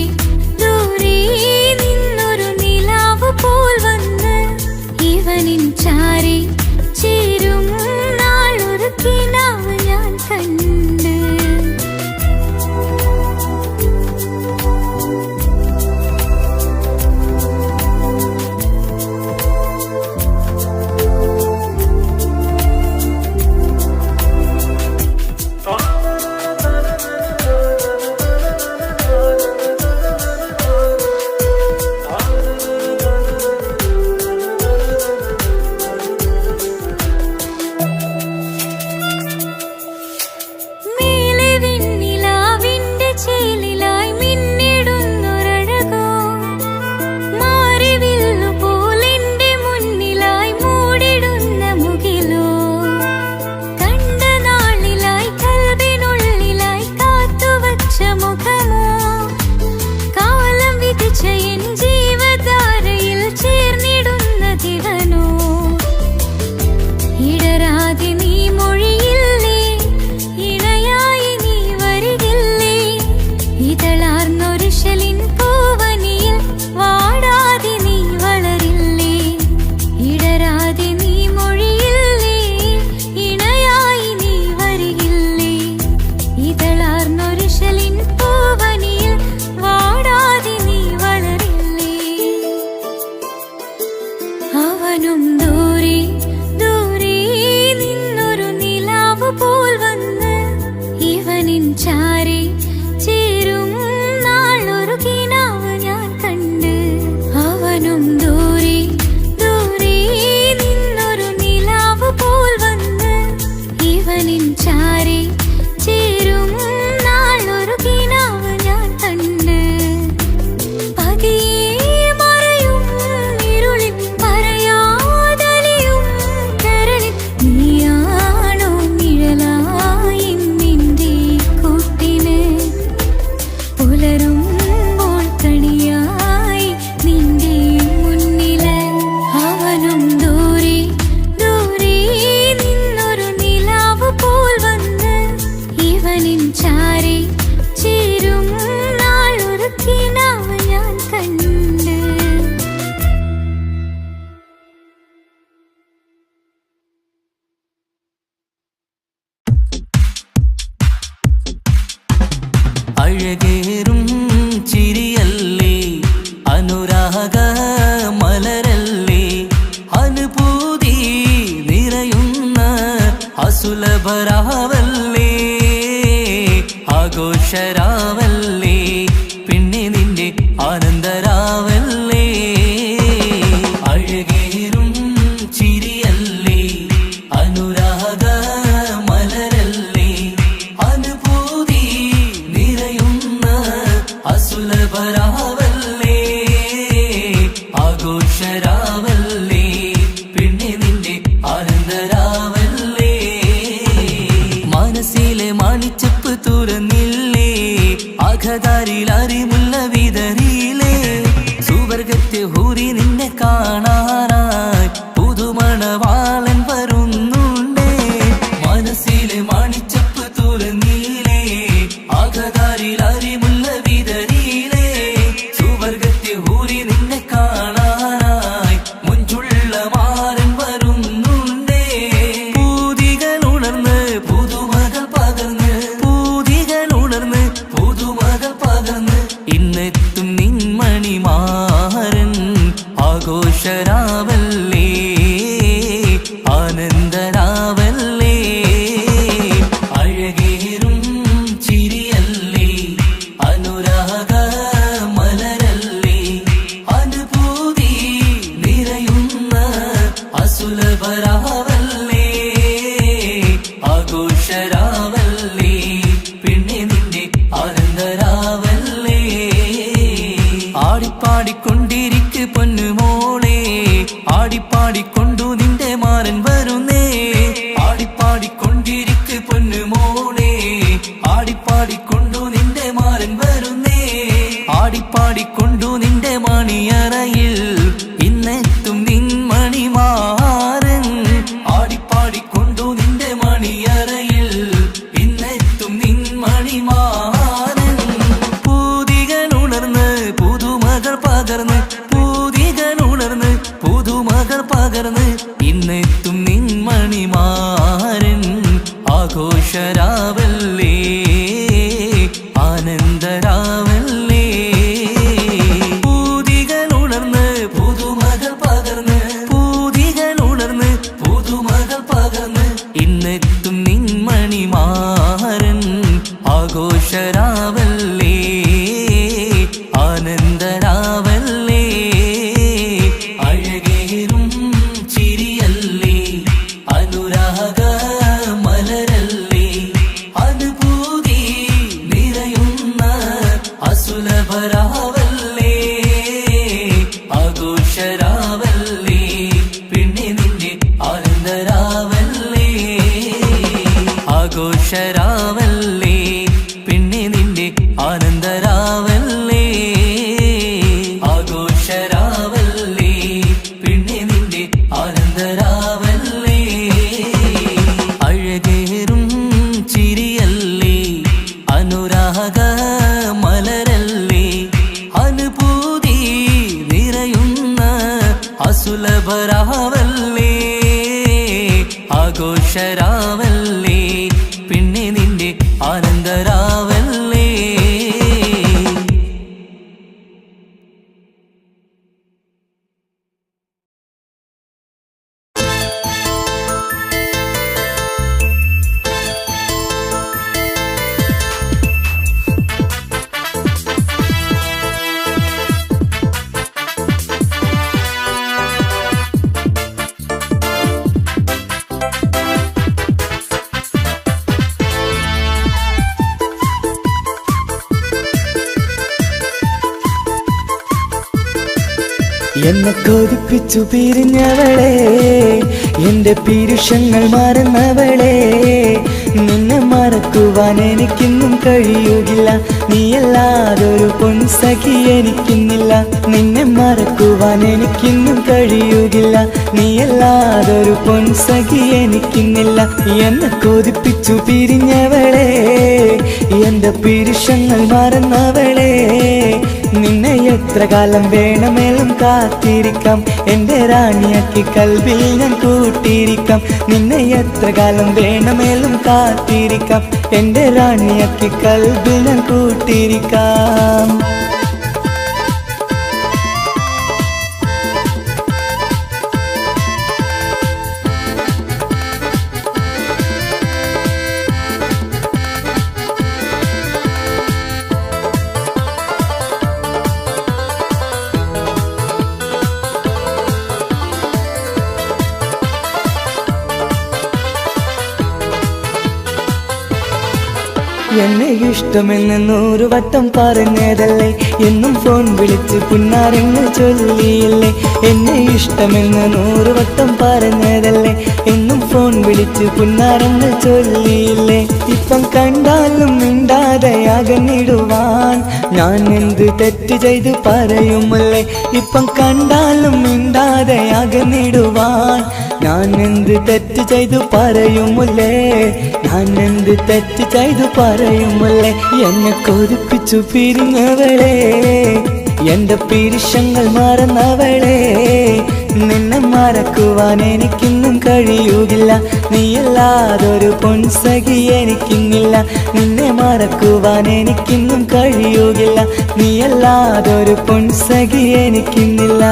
ദൂരെ നിന്നൊരു നിലാവ് പോൽ വന്ന് ഇവനിൻ ചാരി ചേരും നാളൊരു കിനാവ് ഞാൻ കണ്ട്. അവനും ദൂരെ ദൂരെ നിന്നൊരു നിലാവ് പോൽ വന്ന് ഇവനിൻ ചാരി ചേരും നാളൊരു കിനാവ് ഞാൻ കണ്ട്. അവനും ദൂരെ ദൂരെ നിന്നൊരു നിലാവ് പോൽ വന്ന് ഇവനിൻ ചാരി ചേരും നാളൊരു കിനാവ് ഞാൻ കണ്ട്. അഴകേറും ചിരിയല്ലേ അനുരാഗ മലരല്ലേ അനുഭൂതി നിറയുന്ന അസുലഭരാവല്ലേ ആഘോഷരാവല്ലേ പിന്നെ നിന്റെ ആനന്ദരാവല്ലേ. അഴകേറും ചിരിയല്ലേ അനുരാഗ മലരല്ലേ അനുഭൂതി നിറയുന്ന അസുലഭരാവല്ലേ ആഘോഷരാവല്ലേ പിന്നെ നിന്റെ ആനന്ദരാവല്ലേ. മനസ്സിലെ മാണിച്ചപ്പ് തുറന്നില്ലേ അഘതാരിൽ അറിമുല്ല വിതറിയില്ലേ സുവർഗത്തെ ഹൂറി നിന്നെ കാണാനായി പുതുമണവാളൻ വരുന്നുണ്ടേ. മനസ്സിലെ മാണിച്ചപ്പ് തുറന്നില്ലേ അഘതാരിൽ അറിമുല്ല വിതറിയില്ലേ സുവർഗത്തെ ഹൂറി നിന്നെ കാണാനായി മുഞ്ചുള്ള മാരൻ വരുന്നുണ്ടേ. പൂതികൾ ഉണർന്ന് പുതുമകൾ പകർന്ന് പൂതികൾ ഉണർന്ന് പുതുമകൾ പകർന്ന് ഇന്നെത്തും നിൻമണിമാരൻ ആഘോഷരാവല്ലേ ആനന്ദരാവല്ലേ. അഴകേറും ചിരിയല്ലേ അനുരാഗ മലരല്ലേ അനുഭൂതി നിറയുന്ന അസുലഭരാവല്ലേ ആഘോഷരാവല്ലേ പിന്നെ നിന്റെ ആനന്ദരാവല്ലേ. ആടിപ്പാടിക്കൊണ്ടിരിക്ക് പൊന്നുമോളെ ആടിപ്പാടിക്കൊണ്ടു നിന്റെ മാരൻ വരുന്നേ. ആടിപ്പാടിക്കൊണ്ടിരിക്ക് പൊന്നുമോളെ ആടിപ്പാടിക്കൊണ്ടു നിന്റെ മാരൻ വരുന്നേ. ആടിപ്പാടിക്കൊണ്ടു നിന്റെ മണിയറയിൽ ഇന്നെത്തും നിൻ മണിമാരൻ. ആടിപ്പാടിക്കൊണ്ടു നിന്റെ മണിയറയിൽ ഇന്നെത്തും നിൻ മണിമാരൻ. രാവല്ലേ ആനന്ദരാവല്ലേ അഴകേറും ചിരിയല്ലേ അനുരാഗ മലരല്ലേ അനുഭൂതി നിറയുന്ന അസുലഭരാവല്ലേ ആഘോഷരാവല്ലേ പിന്നെ നിന്റെ ആനന്ദരാവല്ലേ ആഘോഷരാവല്ലേ പിന്നെ നിന്റെ ആനന്ദരാവല്ലേ ആഘോഷരാവല്ലേ പിന്നെ നിന്റെ ആനന്ദരാവല്ലേ അഴകേറും ചിരിയല്ലേ അനുരാഗ മലരല്ലേ അനുഭൂതി നിറയുന്ന അസുലഭരാവല്ലേ ആഘോഷരാവല്ലേ പിന്നെ നിന്റെ ആനന്ദരാവല്ലേ എന്നെ കൊതിപ്പിച്ചു പിരിഞ്ഞവളെ എന്റെ പീരുഷങ്ങൾ മറന്നവളെ നിന്നെ മറക്കുവാൻ എനിക്കിന്നും കഴിയുകില്ല നീയല്ലാതൊരു പൊൻസഖി എനിക്കിന്നില്ല നിന്നെ മറക്കുവാൻ എനിക്കിന്നും കഴിയുകില്ല നീയല്ലാതൊരു പൊൻസഖി എനിക്കിന്നില്ല എന്നെ കൊതിപ്പിച്ചു പിരിഞ്ഞവളെ എന്റെ പീരുഷങ്ങൾ മറന്നവളെ നിന്നെ എത്ര കാലം വേണമെങ്കിലും കാത്തിരിക്കാം എന്റെ റാണിയാക്കി കൽവിൽ ഞാൻ കൂട്ടിയിരിക്കാം നിന്നെ എത്ര കാലം വേണമെങ്കിലും കാത്തിരിക്കാം എന്റെ റാണിയാക്കി കൽവിൽ ഞാൻ കൂട്ടിയിരിക്കാം എന്നെ ഇഷ്ടമെന്ന് 100 വട്ടം പറഞ്ഞതല്ലേ എന്നും ഫോൺ വിളിച്ച് പുന്നാരങ്ങൾ ചൊല്ലിയില്ലേ എന്നെ ഇഷ്ടമെന്ന് 100 വട്ടം പറഞ്ഞതല്ലേ എന്നും ഫോൺ വിളിച്ച് പുന്നാരങ്ങൾ ചൊല്ലിയില്ലേ ഇപ്പം കണ്ടാലും മിണ്ടാതെ അകന്നിടുവാൻ ഞാൻ എന്ത് തെറ്റ് ചെയ്ത് പറയുമല്ലേ ഇപ്പം കണ്ടാലും മിണ്ടാതെ അകന്നിടുവാൻ ഞാൻ എന്ത് തെറ്റ് ചെയ്തു പറയുമല്ലേ ഞാൻ എന്ത് തെറ്റ് ചെയ്തു പറയുമല്ലേ എന്നെ കൊതിപ്പിച്ചു പിരിഞ്ഞവളെ എന്റെ പീരുഷങ്ങൾ മറന്നവളെ നിന്നെ മറക്കുവാൻ എനിക്കിന്നും കഴിയുകില്ല നീയല്ലാതൊരു പൊൻസഖി എനിക്കിന്നില്ല നിന്നെ മറക്കുവാൻ എനിക്കിന്നും കഴിയുകില്ല നീയല്ലാതൊരു പൊൻസഖി എനിക്കിന്നില്ല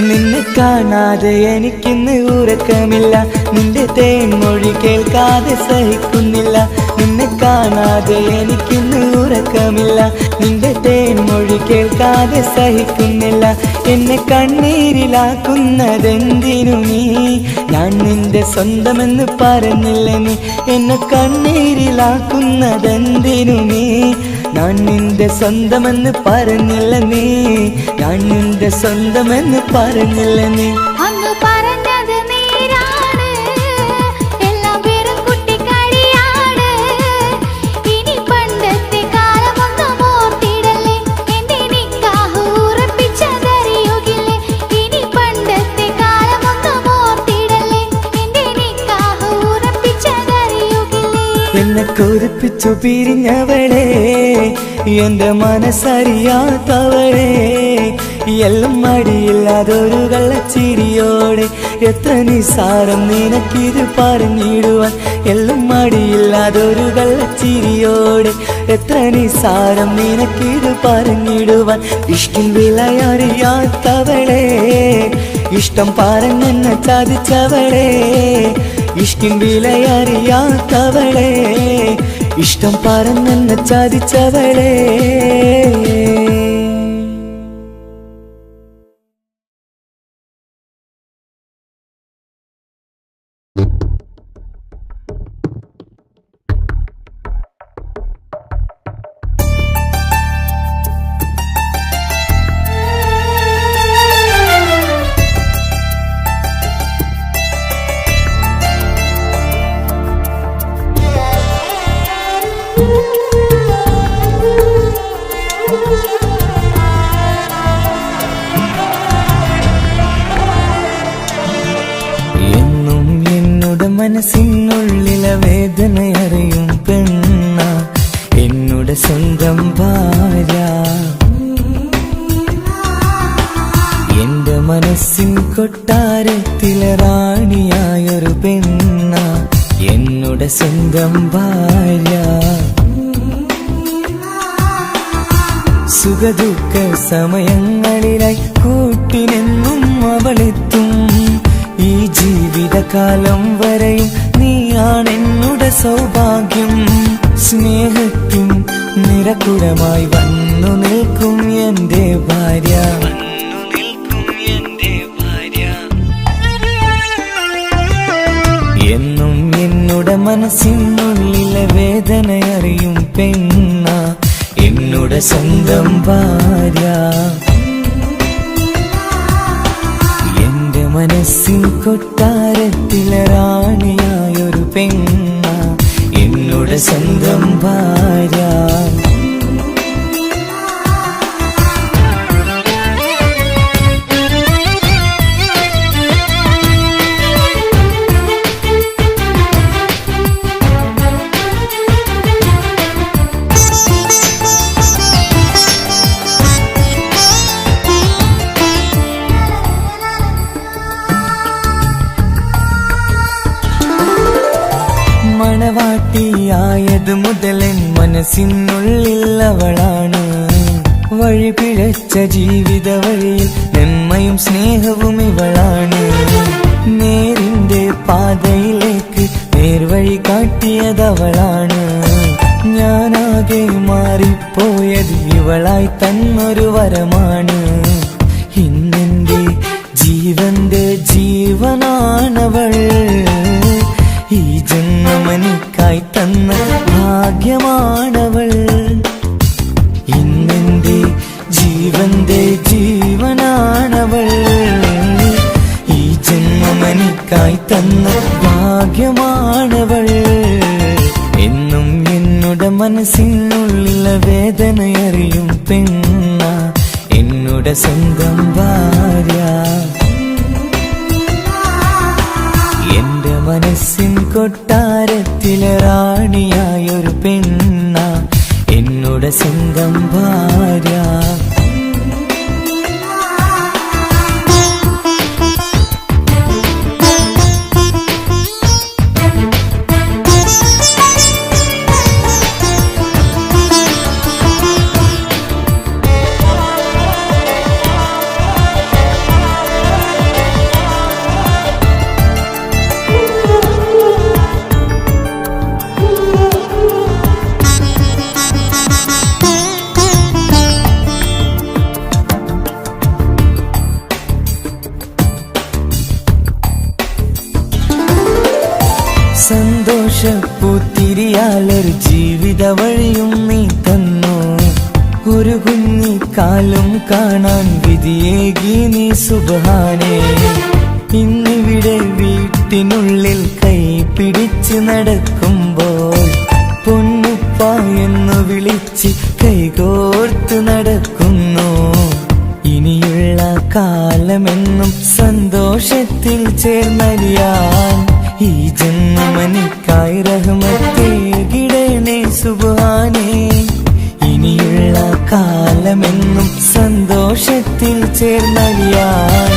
നിന്നെ കാണാതെ എനിക്കിന്ന് ഉറക്കമില്ല നിന്റെ തേൻമൊഴി കേൾക്കാതെ സഹിക്കുന്നില്ല നിന്നെ കാണാതെ എനിക്കിന്ന് ഉറക്കമില്ല നിന്റെ തേൻമൊഴി കേൾക്കാതെ സഹിക്കുന്നില്ല എന്നെ കണ്ണീരിലാക്കുന്നതെന്തിനു നീ ഞാൻ നിന്റെ സ്വന്തമെന്ന് പറഞ്ഞില്ല നീ എന്നെ കണ്ണീരിലാക്കുന്നതെന്തിനു നീ ഞാൻ നിന്റെ സ്വന്തമെന്ന് പറഞ്ഞില്ല നീ ഞാൻ നിന്റെ സ്വന്തമെന്ന് പറഞ്ഞില്ല നീ അങ്ങ് പറഞ്ഞത് നേരാണ് എല്ലാം വെറും കുട്ടിക്കളിയാണ് ഇനി പണ്ടത്തെ കാലമൊന്നും ഓർത്തിടല്ലേ എന്റെ നിക്കാഹ് ഉറപ്പിച്ചതറിയുകില്ലേ ഇനി പണ്ടത്തെ കാലമൊന്നും ഓർത്തിടല്ലേ എന്റെ നിക്കാഹ് ഉറപ്പിച്ചതറിയുകില്ലേ എന്നെ കൊതിപ്പിച്ചു പിരിഞ്ഞവളെ എന്റെ മനസ്സറിയാത്തവളെ എല്ലാം മടിയില്ലാതൊരു കള്ളച്ചിരിയോടെ എത്ര നിസാരം നിനക്കിത് പറഞ്ഞിടുവാൻ എല്ലാം മടിയില്ലാതൊരു കള്ളച്ചിരിയോടെ എത്ര നിസാരം നിനക്കിത് പറഞ്ഞിടുവാൻ ഇഷ്ടിൻ വിലയറിയാത്തവളെ ഇഷ്ടം പറഞ്ഞെന്നെ ചതിച്ചവളെ ഇഷ്ടിൻ വിലയറിയാത്തവളെ ഇഷ്ടം പറഞ്ഞെന്നെ ചതിച്ചവളെ മനസ്സിനുള്ളിലെ വേദനയറിയും പെണ്ണ എന്നുടെ സ്വന്തം ഭാര്യ എന്റെ മനസ്സിൻ കൊട്ടാരത്തിലെ റാണിയായൊരു പെണ്ണ എന്നുടെ സ്വന്തം ഭാര്യ സുഖദുഃഖ സമയങ്ങളിലായി കൂട്ടിനെന്നും അവളെത്തും ഈ ജീവിതകാലം വരെയും നീയാണെന്നുടെ സൗഭാഗ്യം സ്നേഹത്തിൻ നിറകുടമായി വന്നു നിൽക്കും എന്റെ ഭാര്യ എന്നും എന്നുടെ മനസ്സിനുള്ളിലെ വേദനയറിയും പെണ്ണ എന്നുടെ സ്വന്തം ഭാര്യ മനസ്സിൻ കൊട്ടാരത്തിലെ റാണിയായൊരു പെണ്ണ എന്നുടെ സ്വന്തം ഭാര്യ മണവാട്ടിയായത് മുതലൻ മനസ്സിനുള്ളിൽ അവളാണ് വഴി പിഴച്ച ജീവിത വഴിയിൽ നന്മയും സ്നേഹവും ഇവളാണ് നേരിന്റെ പാതയിലേക്ക് നേർവഴി കാട്ടിയതവളാണ് ഞാനാകെ മാറിപ്പോയത് ഇവളായി തന്നൊരു വരമാണ് ഇന്നെന്റെ ജീവന്റെ ജീവനാണവൾ ഈ ജന്മമെനിക്കായി തന്ന ഭാഗ്യമാണവൾ ഇന്നെന്റെ ജീവന്റെ ജീവനാണവൾ ഈ ജന്മമെനിക്കായി തന്ന ഭാഗ്യമാണവൾ എന്നും എന്നുടെ മനസ്സിനുള്ളിലെ വേദനയറിയും പെണ്ണ എന്നുടെ സ്വന്തം ഭാര്യ എന്റെ മനസ്സിൻ കൊട്ടാരത്തിലെ റാണിയായൊരു പെണ്ണ എന്നുടെ സ്വന്തം ഭാര്യ സന്തോഷപ്പൂത്തിരിയാലൊരു ജീവിത വഴിയും നീ തന്നു ഒരു കുഞ്ഞിക്കാലും കാണാൻ വിധിയേകി നീ സുബ്ഹാനേ ഇന്നിവിടെ വീട്ടിനുള്ളിൽ കൈ പിടിച്ച് നടക്കുമ്പോൾ പൊന്നുപ്പ എന്ന് വിളിച്ച് കൈകോർത്ത് നടക്കുന്നു ഇനിയുള്ള കാലമെന്നും സന്തോഷത്തിൽ ചേർന്നലിയാൻ ഈ ജന്മമെനിക്കായി റഹ്മത്തേകിടണേ സുബ്ഹാനേ ഇനിയുള്ള കാലമെന്നും സന്തോഷത്തിൽ ചേർന്നറിയാൻ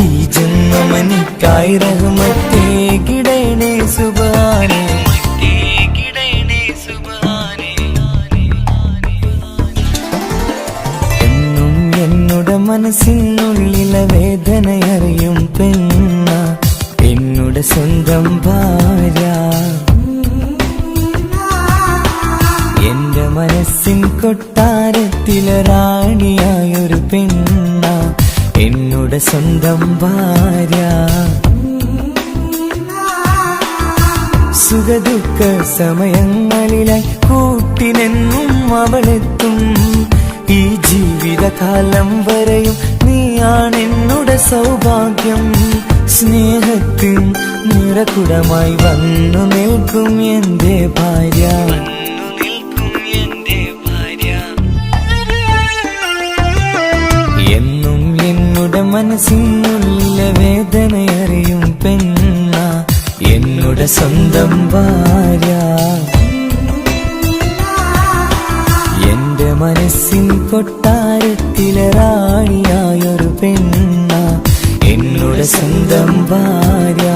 ഈ ജന്മമനിക്കായി റഹ്മത്തേ കിടണേ സുബ്ഹാനേ. എന്നും എന്നുടെ മനസ്സിനുള്ളിലെ വേദനയറിയും പെണ്ണ എന്നുടെ സ്വന്തം ഭാര്യ. എന്റെ മനസ്സിൻ കൊട്ടാരത്തിലെ റാണിയായൊരു പെണ്ണ എന്നുടെ സ്വന്തം ഭാര്യ. സുഖദുഃഖ സമയങ്ങളിലായി കൂട്ടിനെന്നും അവളെത്തും. ഈ ജീവിതകാലം വരെയും നീയാണെന്നുടെ സൗഭാഗ്യം. സ്നേഹത്തിൻ നിറകുടമായി വന്നു നിൽക്കും എന്റെ ഭാര്യ. എന്നും എന്നുടെ മനസ്സിനുള്ളിലെ വേദനയറിയും പെണ്ണ എന്നുടെ സ്വന്തം ഭാര്യ. എന്റെ മനസ്സിൻ കൊട്ടാരത്തിലെ റാണിയായൊരു പെണ്ണ എന്നുടെ സ്വന്തം ഭാര്യ.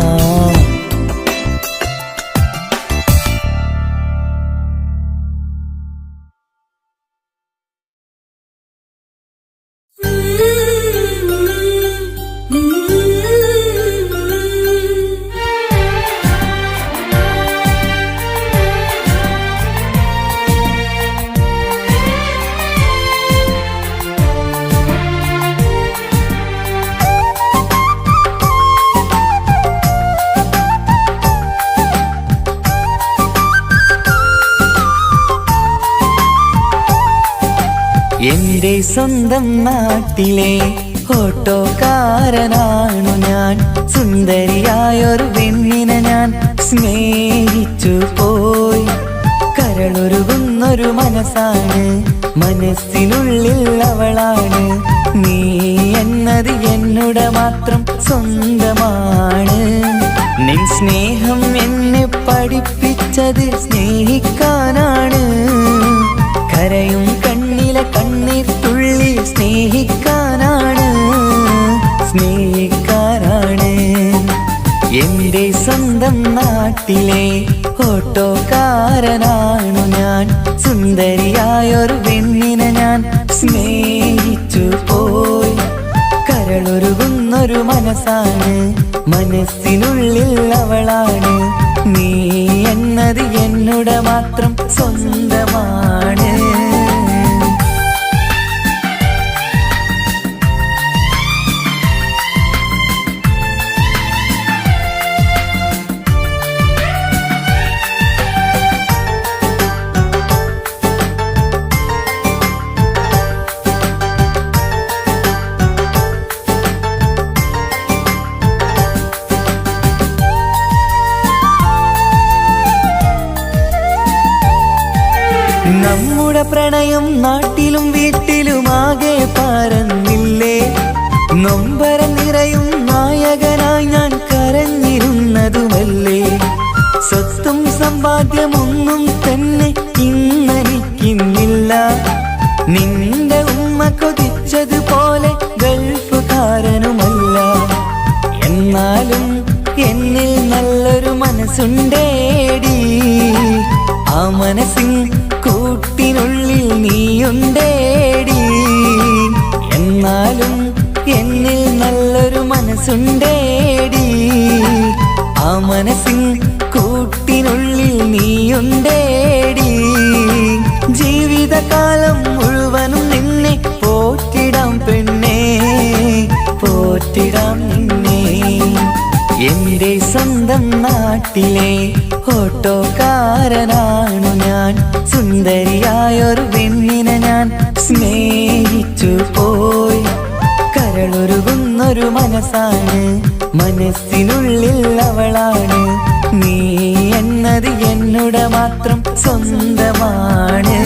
എന്റെ സ്വന്തം നാട്ടിലെ ഓട്ടോക്കാരനാണു ഞാൻ. സുന്ദരിയായൊരു പെണ്ണിനെ ഞാൻ സ്നേഹിച്ചു പോയി. കരളൊരുകുന്നൊരു മനസ്സാണ്, മനസ്സിനുള്ളിൽ അവളാണ്. നീ എന്നത് എന്നുടെ മാത്രം സ്വന്തമാണ്. നിൻ സ്നേഹം എന്നെ പഠിപ്പിച്ചത് സ്നേഹിക്കാനാണ്. കരയും കണ്ണിലെ കണ്ണീർ തുള്ളി സ്നേഹിക്കാനാണ്, സ്നേഹിക്കാനാണ്. എന്റെ സ്വന്തം നാട്ടിലെ ഓട്ടോക്കാരനാണു ഞാൻ. സുന്ദരിയായൊരു പെണ്ണിനെ ഞാൻ സ്നേഹിച്ചു പോയി. കരളൊരുകുന്നൊരു മനസ്സാണ്, മനസ്സിനുള്ളിൽ അവളാണ്. നീ എന്നത് എന്നുടെ മാത്രം സ്വന്തമാണ്. നമ്മുടെ പ്രണയം നാട്ടിലും വീട്ടിലുമാകെ പരന്നില്ലേ. നൊമ്പര നിറയും നായകനായി ഞാൻ കരഞ്ഞിരുന്നതുമല്ലേ. സ്വത്തും സമ്പാദ്യമൊന്നും തന്നെ ഇന്നെനിക്കിന്നില്ല. നിന്റെ ഉമ്മ കൊതിച്ചതുപോലെ ഗൾഫുകാരനുമല്ല. എന്നാലും എന്നിൽ നല്ലൊരു മനസ്സുണ്ടേടി. ആ മനസ്സിൻ കൂട്ടിനുള്ളിൽ നീയുണ്ടേടി. എന്നാലും എന്നിൽ നല്ലൊരു മനസ്സുണ്ടേടി. ആ മനസ്സിൻ കൂട്ടിനുള്ളിൽ നീയുണ്ടേടി. ജീവിതകാലം മുഴുവനും നിന്നെ പോറ്റിടാം പെണ്ണേ, പോറ്റിടാം നിന്നെ. എന്റെ സ്വന്തം നാട്ടിലെ ഓട്ടോക്കാരനാണു ഞാൻ. സുന്ദരിയായൊരു പെണ്ണിനെ ഞാൻ സ്നേഹിച്ചു പോയി. കരളൊരുകുന്നൊരു മനസ്സാണ്, മനസ്സിനുള്ളിൽ അവളാണ്. നീ എന്നത് എന്നുടെ മാത്രം സ്വന്തമാണ്.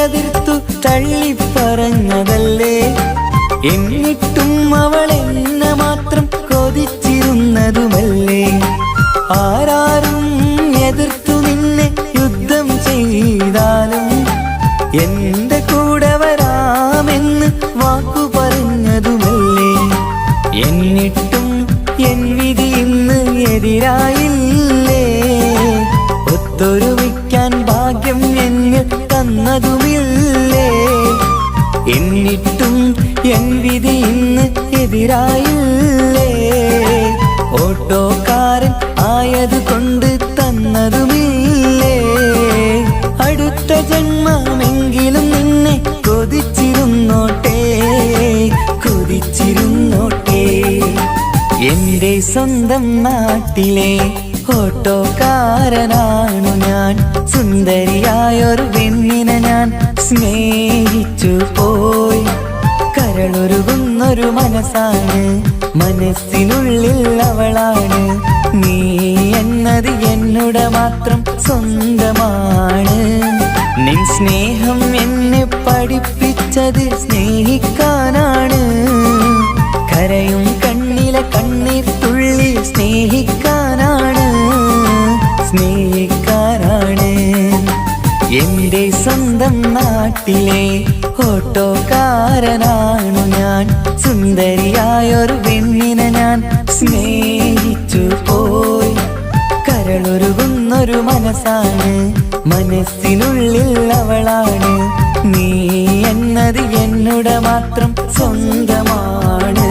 എതിർത്തു തള്ളിപ്പറഞ്ഞതല്ലേ. എന്നിട്ടും അവൾ എന്നെ മാത്രം കൊതിച്ചിരുന്നതുമല്ലേ. ആരാരും എതിർത്തു നിന്നെ യുദ്ധം ചെയ്താലും എന്റെ കൂടെ വരാമെന്ന് വാക്കു പറഞ്ഞതുമല്ലേ. എന്നിട്ടും എൻ വിധി ഇന്ന് എതിരായില്ലേ. ഒത്തൊരുമിക്കാൻ ഭാഗ്യം എന്നെ തന്നതുമില്ലേ. എന്നിട്ടും എൻ വിധി ഇന്ന് എതിരായില്ലേ. ഓട്ടോക്കാരൻ ആയതുകൊണ്ട് തന്നതുമില്ലേ. അടുത്ത ജന്മമെങ്കിലും നിന്നെ കൊതിച്ചിരുന്നോട്ടെ, കൊതിച്ചിരുന്നോട്ടെ. എന്റെ സ്വന്തം നാട്ടിലെ ഓട്ടോക്കാരനാണു ഞാൻ. സുന്ദരിയായൊരു പെണ്ണിനെ ഞാൻ സ്നേഹിച്ചു പോയി. കരളൊരുകുന്നൊരു മനസ്സാണ്, മനസ്സിനുള്ളിൽ അവളാണ്. നീ എന്നത് എന്നുടെ മാത്രം സ്വന്തമാണ്. നിൻ സ്നേഹം എന്നെ പഠിപ്പിച്ചത് സ്നേഹിക്കാനാണ്. കരയും കണ്ണിലെ കണ്ണീർ തുള്ളി സ്നേഹിക്കാനാണ്, സ്നേഹിക്കാനാണ്. എന്റെ സ്വന്തം നാട്ടിലെ ഓട്ടോക്കാരനാണു ഞാൻ. സുന്ദരിയായൊരു പെണ്ണിനെ ഞാൻ സ്നേഹിച്ചു പോയി. കരളൊരുകുന്നൊരു മനസ്സാണ്, മനസ്സിനുള്ളിൽ അവളാണ്. നീ എന്നത് എന്നുടെ മാത്രം സ്വന്തമാണ്.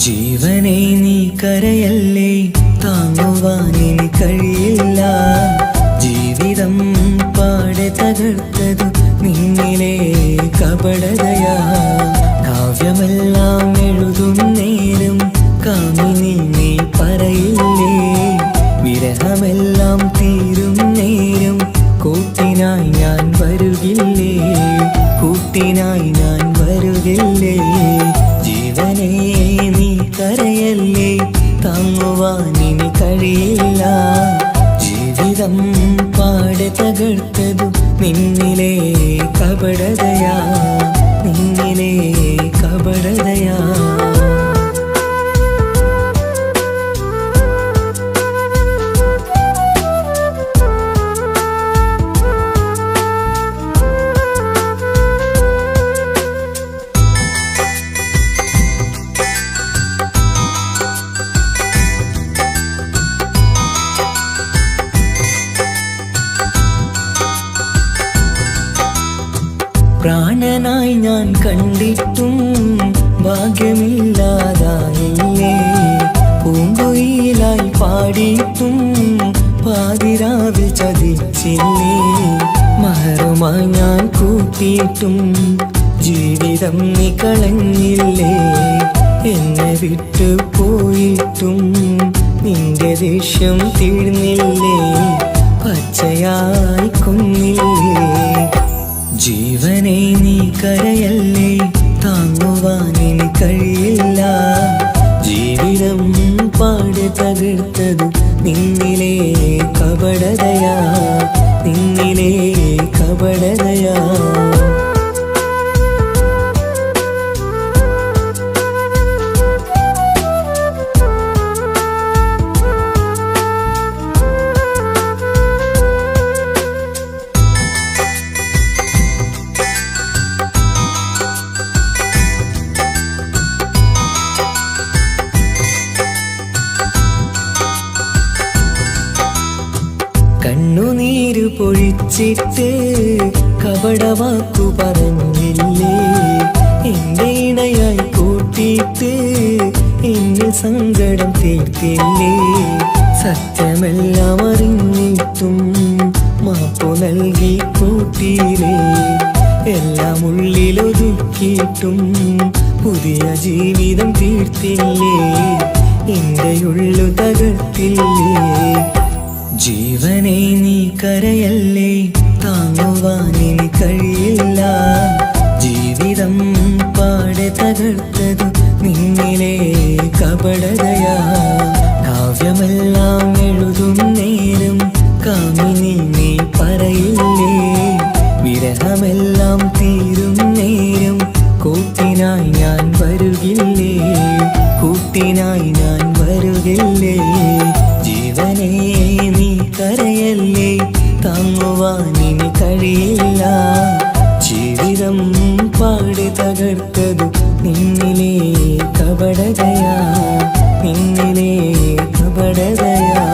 ജീവനെ നീ കരയല്ലേ, താങ്ങുവാനിനി കഴിയില്ല. ജീവിതം പാടെ തകർത്തതു നിന്നിലെ കപടതയാ. കാവ്യമെല്ലാം എഴുതും നേരം കാമിനി നീ പറയില്ലേ. വിരഹമെല്ലാം തീരും നേരം കൂട്ടിനായി ഞാൻ വരുകില്ലേ, കൂട്ടിനായി ഞാൻ വരുകില്ലേ. ജീവനെ നീ കരയല്ലേ, താങ്ങുവാനിനി കഴിയില്ല. ജീവിതം പാടെ തകർത്തതു നിന്നിലെ കപടതയാ, നിന്നിലെ കപടതയാ. പ്രാണനായി ഞാൻ കണ്ടിട്ടും ഭാഗ്യമില്ലാതായില്ലേ. പൂങ്കുയിലായി പാടിയിട്ടും പാതിരാവിൽ ചതിച്ചില്ലേ. മഹറുമായി ഞാൻ കൂട്ടിയിട്ടും ജീവിതം നീ കളഞ്ഞില്ലേ. എന്നെ വിട്ടു പോയിട്ടും നിന്റെ ദേഷ്യം തീർന്നില്ലേ, പച്ചയായി കൊന്നില്ലേ. ജീവനെ നീ കരയല്ലേ, താങ്ങുവാനിനി കഴിയില്ല. ജീവിതം പാടെ തകർത്തത് നിന്നിലെ കപടതയാ, നിന്നിലെ കപടതയാ. കണ്ണുനീര് പൊഴിച്ചിട്ട് കപടവാക്കു പറഞ്ഞില്ലേ. എന്റെ ഇണയായി കൂട്ടിയിട്ട് എന്നിൽ സങ്കടം തീർത്തില്ലേ സത്യമെല്ലാം അറിഞ്ഞിട്ടും മാപ്പു നൽകി കൂട്ടിയില്ലേ എല്ലാം ഉള്ളിലൊതുക്കിയിട്ടും പുതിയ ജീവിതം തീർത്തില്ലേ എന്റെ ഉള്ളു തകർത്തില്ലേ ജീവനെ നീ കരയല്ലേ താങ്ങുവാനിനി കഴിയില്ല ജീവിതം പാടെ തകർത്തതു നിന്നിലെ കപടതയാ കാവ്യമെല്ലാം എഴുതും നേരം കാമിനി നീ പറയില്ലേ വിരഹമെല്ലാം തീരും നേരം കൂട്ടിനായി ഞാൻ വരുകില്ലേ കൂട്ടിനായി ഞാൻ വരുകില്ലേ ജീവനെ നീ കരയല്ലേ താങ്ങുവാനിനി കഴിയില്ല ജീവിതം പാടി തകർത്തതു നിന്നിലെ കപടതയാ നിന്നിലെ കപടതയാ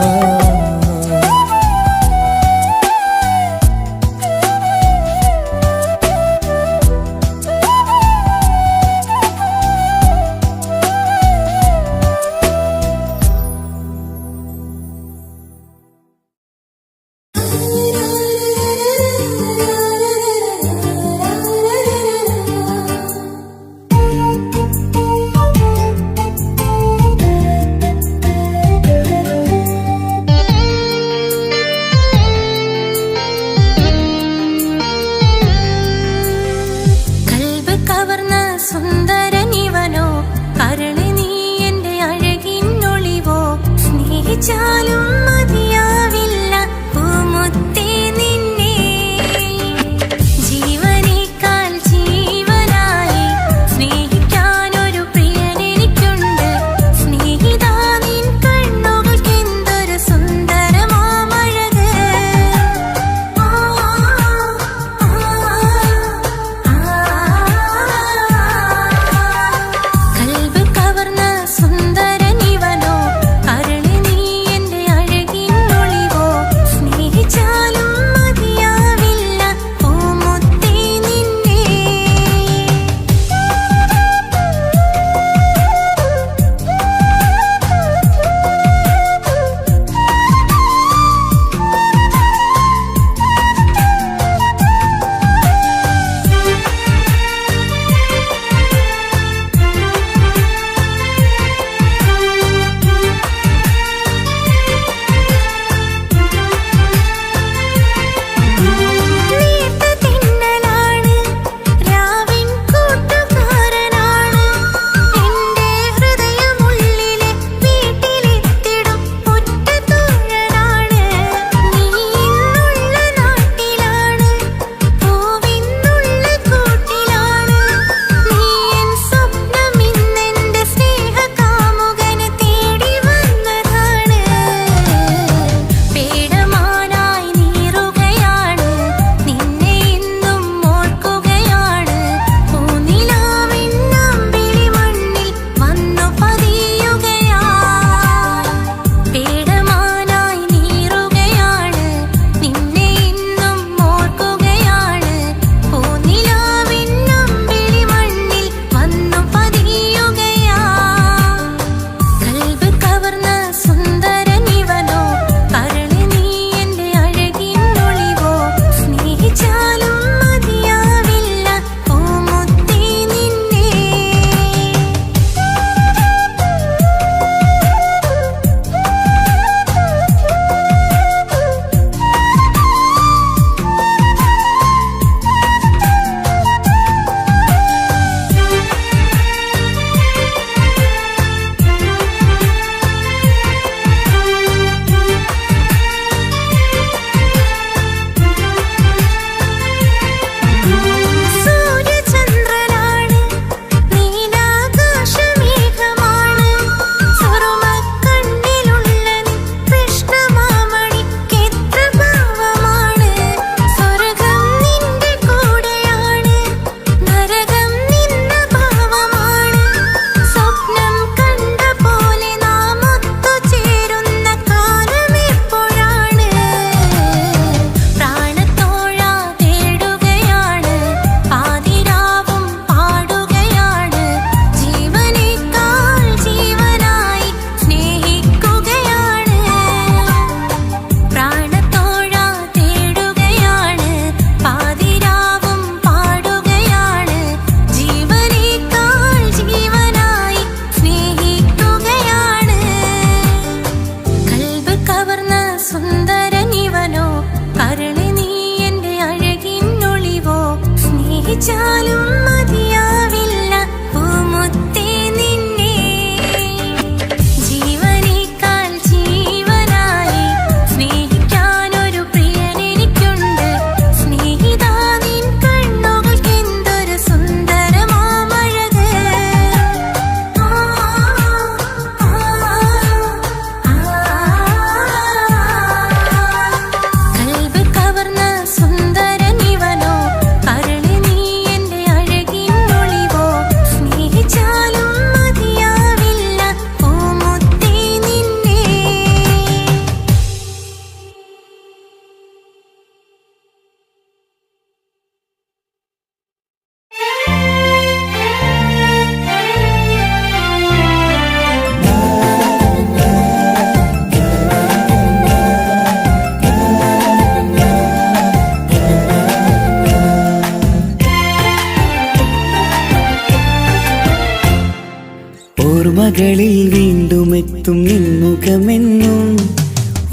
ഓർമ്മകളിൽ വീണ്ടും എത്തും നിൻമുഖമെന്നും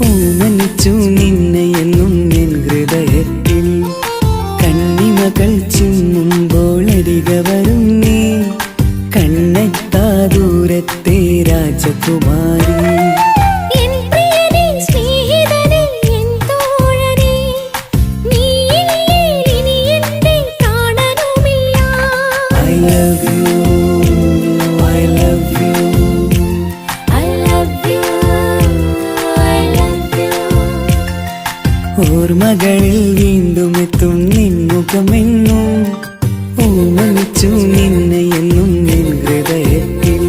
ഓമനിച്ചു നിന്നെ എന്നും എൻ ഹൃദയത്തിൽ കണ്ണിമകൾ ചിമ്മുമ്പോൾ അരികെ വരും നീ കണ്ണെത്താ ദൂരത്തെ രാജകുമാരി എൻ പ്രിയനേ സ്നേഹിതനേ എൻ തോഴനേ നീയില്ലേ ഇനി എന്നെ കാണാനുമില്ല I love you, I love you. I love you I love you ഓർമ്മകളിൽ വീണ്ടും എത്തും നിൻമുഖമെന്നും ഓമനിച്ചു നിന്നെ എന്നും എൻ ഹൃദയത്തിൽ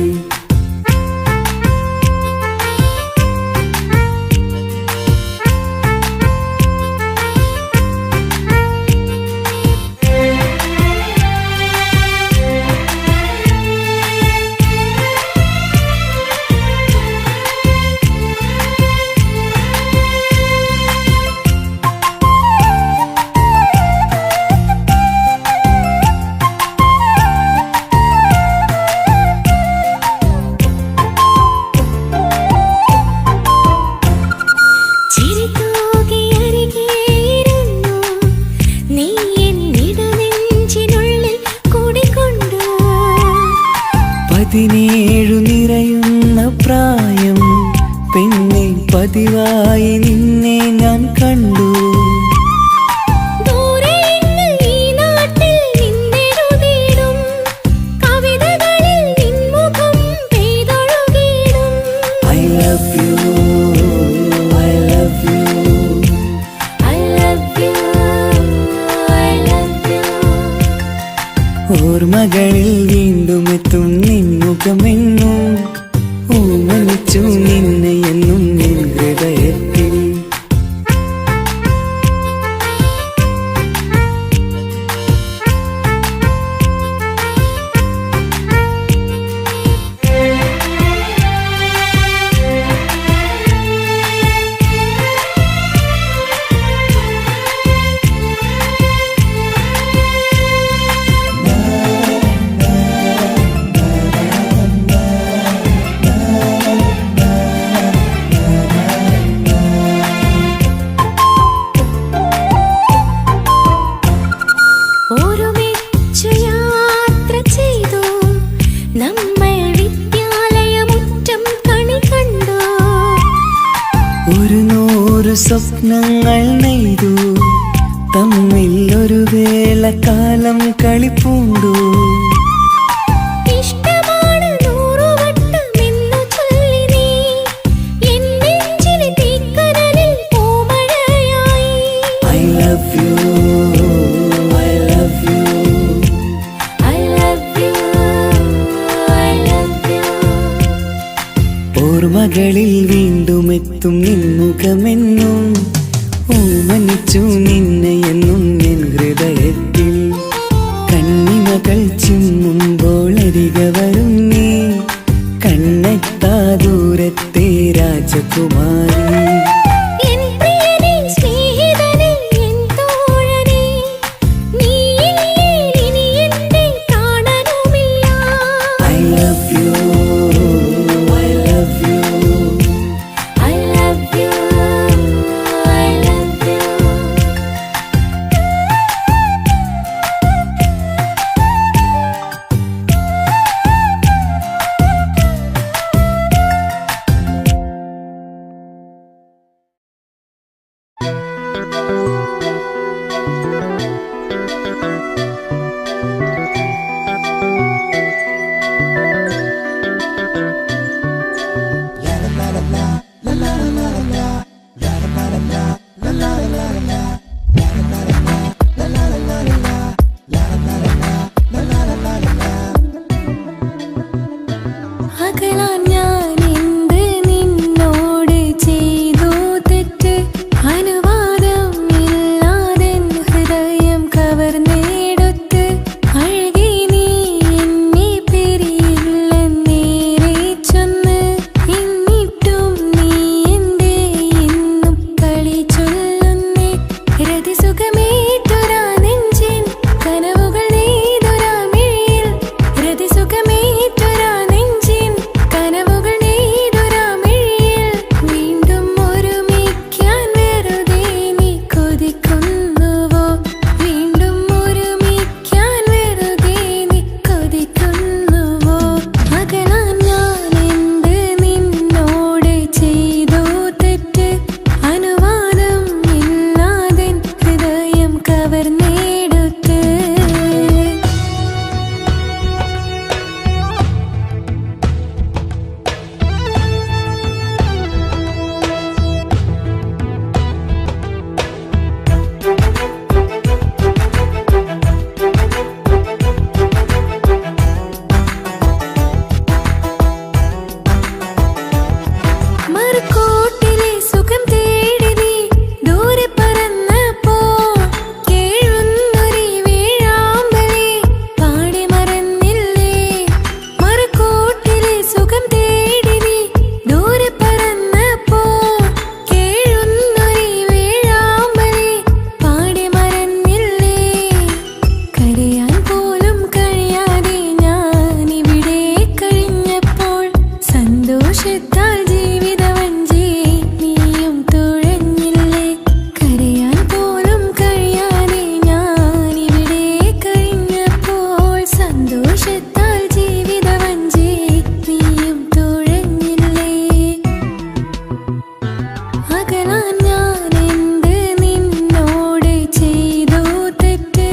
ചിരിതൂകി അരികെയിരുന്നു നീ എന്നിടനെഞ്ചിനുള്ളിൽ കുടികൊണ്ടു 17 നിറയുന്ന പ്രായം പെണ്ണെ പതിവായി നിന്നെ ഞാൻ കണ്ടു ദൂരെയെങ്ങ് ഈ നാട്ടിൽ നിന്നെഴുതിയിടും കവിതകളിൽ നിൻമുഖം പെയ്തൊഴുകിയിടും I love you, I love you. I love you I love you ഓർമ്മകളിൽ വീണ്ടും എത്തും നിൻമുഖമെന്നും ഓമനിച്ചു നിന്നെ എന്നും എൻ ഹൃദയത്തിൽ ഒരുമിച്ചു യാത്ര ചെയ്തു നമ്മൾ വിദ്യാലയമുറ്റം കണി കണ്ടു 100 സ്വപ്നങ്ങൾ നെയ്തു തമ്മിൽ ഒരു വേള കാലം കളിപ്പൂണ്ടു ഇഷ്ടമാണ് 100 വട്ടമെന്നു ചൊല്ലി നീ എൻ നെഞ്ചിലെ തീക്കനലിൽ പൂമഴയായി I love you, I love you. I love you I love you ഓർമ്മകളിൽ വീണ്ടും എത്തും നിൻമുഖമെന്നും ഓമനിച്ചു നിന്നെ എന്നും എൻ ഹൃദയത്തിൽ കണ്ണിമകൾ ചിമ്മുമ്പോൾ അരികെ വരും നീ കണ്ണെത്താ ദൂരത്തെ രാജകുമാരി എൻ പ്രിയനേ സ്നേഹിതനേ എൻ തോഴനേ നീയില്ലേ ഇനി എന്നെ കാണാനുമില്ല I love you, I love you. I love you I love you കവർന്നെടുത്ത് മറുകോട്ടിലെ സുഖം തേടി നീ ദൂരെ പറന്നപ്പോൾ കേഴുന്നൊരു വേഴാമ്പലേ പാടി മറന്നില്ലേ. മറുകോട്ടിലെ സുഖം തേടി നീ ദൂരെ പറന്നപ്പോൾ കേഴുന്നൊരു വേഴാമ്പലേ പാടി മറന്നില്ലേ. കരയാൻ പോലും കഴിയാതെ ഞാൻ ഇവിടെ കഴിഞ്ഞപ്പോൾ സന്തോഷത്താൽ ജീവിതവഞ്ചി നീയും തുഴഞ്ഞില്ലേ. കരയാൻ പോലും കഴിയാതെ ഞാൻ ഇവിടെ കഴിഞ്ഞപ്പോൾ സന്തോഷത്താൽ ജീവിതവഞ്ചി നീയും തുഴഞ്ഞില്ലേ. അകലാൻ ഞാൻ എന്ത് നിന്നോട് ചെയ്തു തെറ്റ്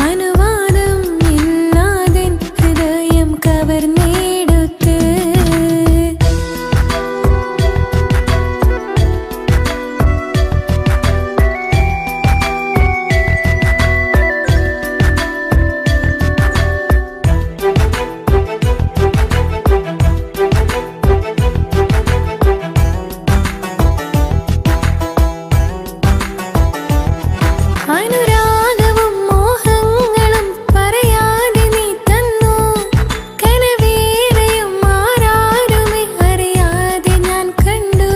അനുവാദം ഇല്ലാതെ ഹൃദയം കവർന്നെടുത്ത് അനുരാഗവും മോഹങ്ങളും പറയാതെ നീ തന്നു. കനവേറെയും ആരാരുമേ അറിയാതെ ഞാൻ കണ്ടു.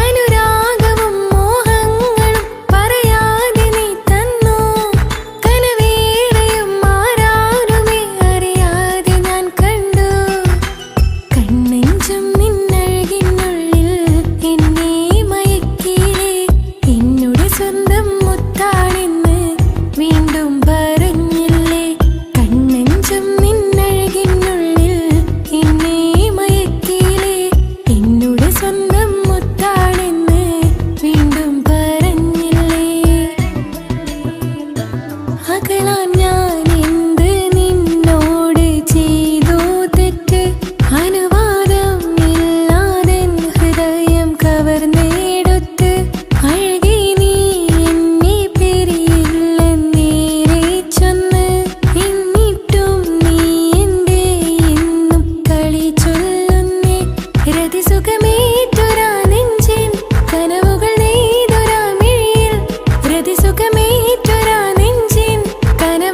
അനുരാഗവും മോഹങ്ങളും പറയാതെ നീ തന്നു. കനവേറെയും ആരാരുമേ അറിയാതെ ഞാൻ കണ്ടു. കണ്ണെഞ്ചും നിന്നഴകിനുള്ളിൽ എന്നെ മയക്കിയില്ലേ. എന്നുടെ സ്വന്തം മുത്താണെന്ന് വീണ്ടും പറഞ്ഞില്ലേ. കണ്ണെഞ്ചും നിന്നഴകിനുള്ളിൽ എന്നെ മയക്കിയില്ലേ. എന്നുടെ സ്വന്തം മുത്താണെന്ന് വീണ്ടും പറഞ്ഞില്ലേ. അകലാൻ ഞാൻ എന്ത് നിന്നോട് ചെയ്തു തെറ്റ് അനുവാദം ഇല്ലാതെ ഹൃദയം കവർന്നെടുത്ത് അഴകി നീ എന്നെ പിരിയില്ലെന്നേറെ ചൊന്ന്. എന്നിട്ടും നീ എന്റെ എന്നും കളി ചൊല്ലുന്നേ. രതിസുഖമേറ്റൊരാ നെഞ്ചിൻ കനവുകൾ നെയ്തൊരാ മിഴിയിൽ. രതിസുഖമേറ്റൊരാ നെഞ്ചിൻ കനവുകൾ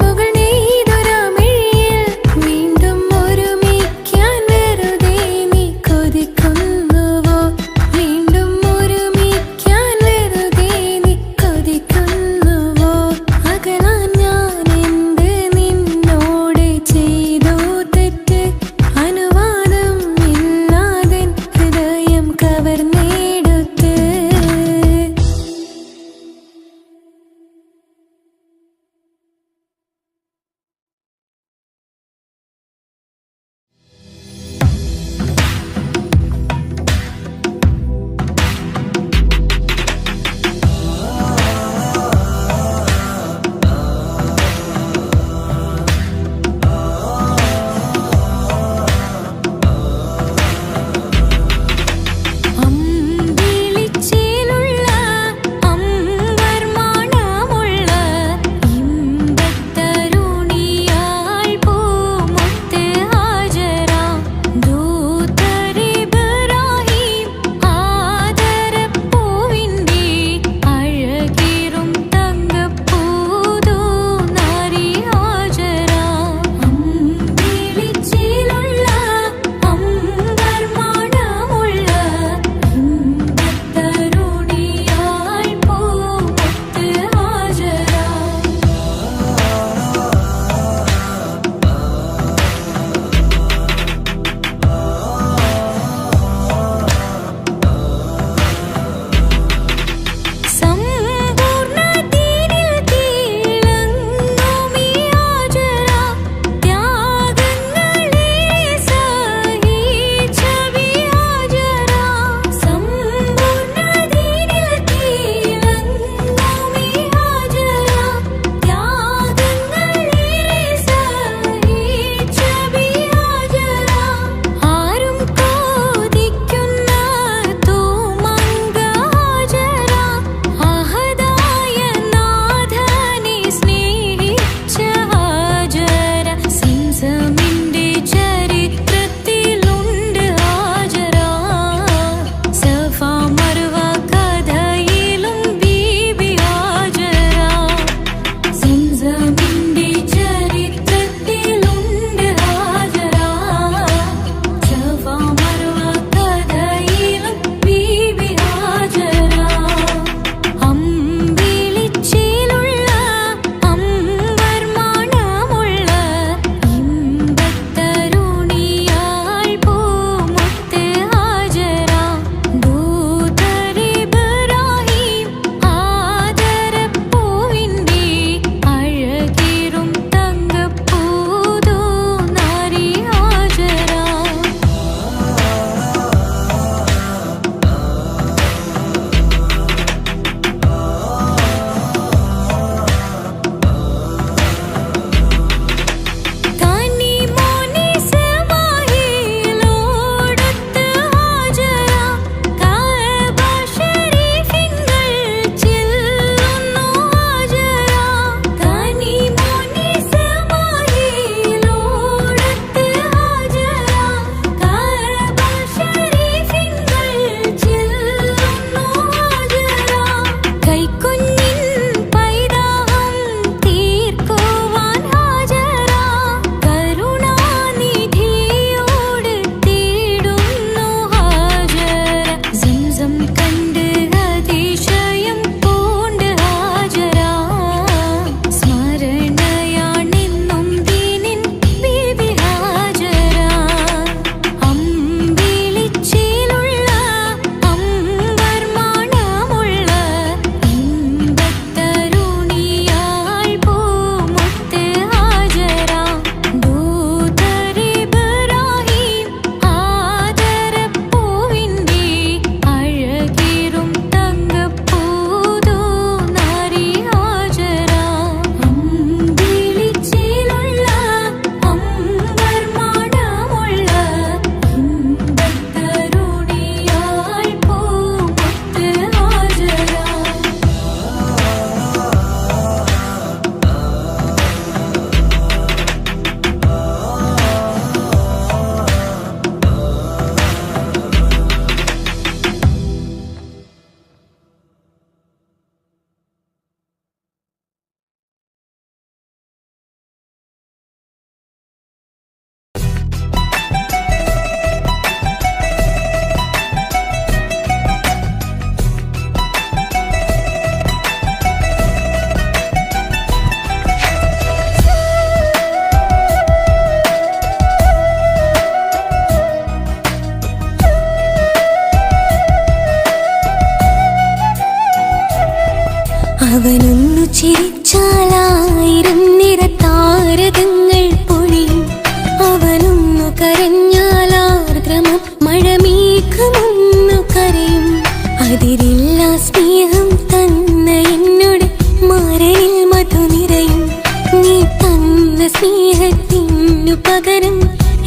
സ്നേഹത്തിനു പകരം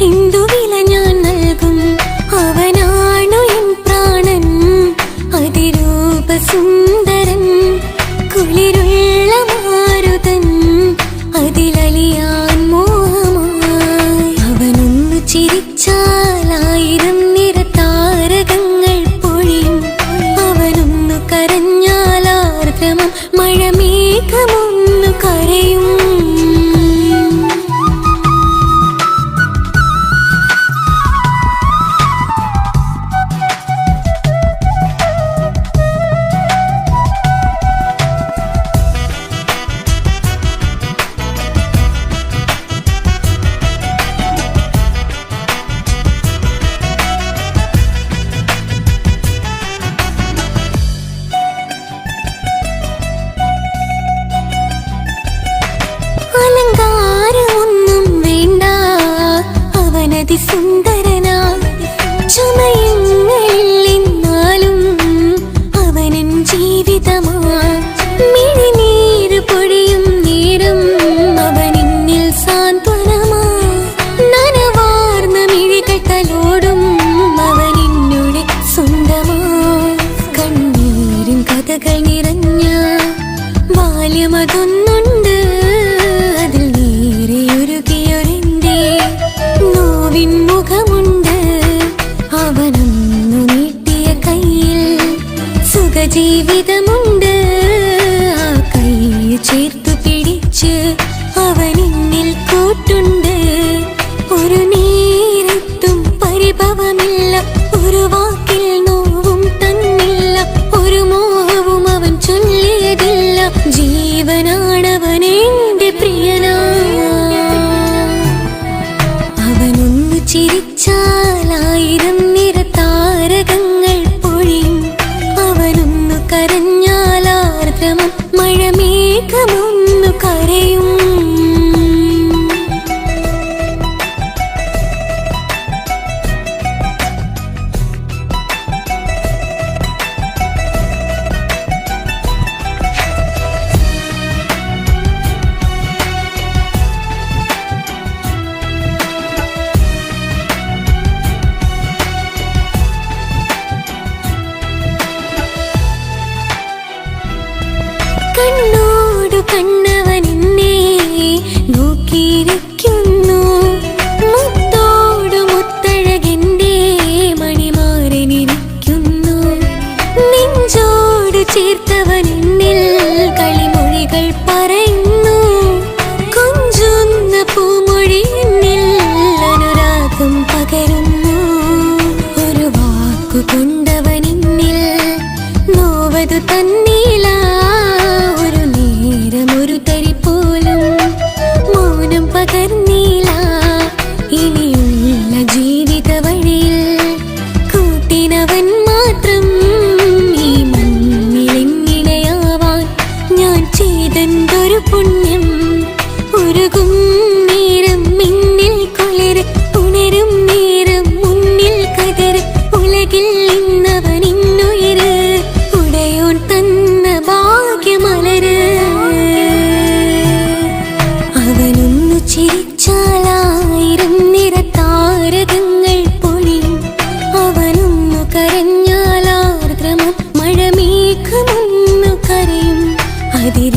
എന്തു വില ഞാൻ നൽകും? അവനാണു എൻ പ്രാണൻ, അതിരൂപസുന്ദരൻ, കുളിരുള്ള മാരുതൻ, അതിലലിയാൻ മോഹമായി. അവനൊന്നു ചിരിച്ചാൽ 1000 നിറതാരകങ്ങൾ പൊഴിയും. അവനൊന്നു കരഞ്ഞാൽ ആർദ്രമം മഴമേഘമൊന്നു കരയും. അലങ്കാരമൊന്നും വേണ്ട, അവനതിസുന്ദരനാ. ചമയങ്ങളിൽ എന്നാലും അവനൻ ജീവിതമാ. മിഴിനീര് പൊഴിയും നേരം അവനിന്നിൽ സാന്ത്വനമാ. നനവാർന്ന മിഴികൾ തലോടും അവനിന്നുടെ സ്വന്തമാ. കണ്ണീരിൻ കഥകൾ നിറഞ്ഞ ബാല്യമതൊന്നുണ്ട്, അതിൽ നീരെയൊരുകിയൊരെന്റെ നോവിൻ മുഖമുണ്ട്. അവനൊന്നു നീട്ടിയ കയ്യിൽ സുഖജീവിതമുണ്ട്. ആ കൈ ചേർത്തു പിടിച്ച് അവനിന്നിൽ കൂട്ടുണ്ട്. ഒരു നേരത്തും പരിഭവമില്ല, ഒരു വാക്കിൽ നോവും തന്നില്ല, ഒരു മോഹവും അവൻ ചൊല്ലിയതില്ല. ജീവനാണവനെന്റെ പ്രിയനാ. അവനൊന്നു ചിരിച്ചാൽ 1000 നിറതാരകങ്ങൾ പൊഴിയും. അവനൊന്നു കരഞ്ഞാൽ ആർദ്രമം മഴമേഘമൊന്നു കരയും. കണ്ണോടു കണ്ണവനെന്നെ നോക്കിയിരിക്കുന്നു. മുത്തോടു മുത്തഴകെന്റെ മണിമാരനിരിക്കുന്നു. നെഞ്ചോട് ചേർത്തവനെന്നിൽ കളിമൊഴികൾ പറയുന്നു. കൊഞ്ചുന്ന പൂമൊഴി എന്നിൽ അനുരാഗം പകരുന്നു. ഒരു വാക്കു കൊണ്ടവനെന്നിൽ നോവതു തന്നില്ല. ഒരു നേരമൊരു തരി പോലും മൗനം പകർന്നില്ല. ഇനിയുള്ള ജീവിത വഴിയിൽ കൂട്ടിനവൻ മാത്രം. ഈ മണ്ണിലെങ്ങിനെയാവാൻ ഞാൻ ചെയ്തെന്തൊരു പുണ്യം. ഉരുകും നേരം മിന്നിൽ കുളിര്, ഉണരും നേരം മുന്നിൽ കതിര്. ഉലകിൽ ഇന്നവൻ ഇന്നുയിര്, ഉടയോൻ തന്ന ഭാഗ്യമലര്. അവനൊന്നു ചിരിച്ചാൽ 1000 നിറതാരകങ്ങൾ പൊഴിയും. അവനൊന്നു കരഞ്ഞാൽ ആർദ്രമം മഴമേഘമൊന്നു കരയും. അതിൽ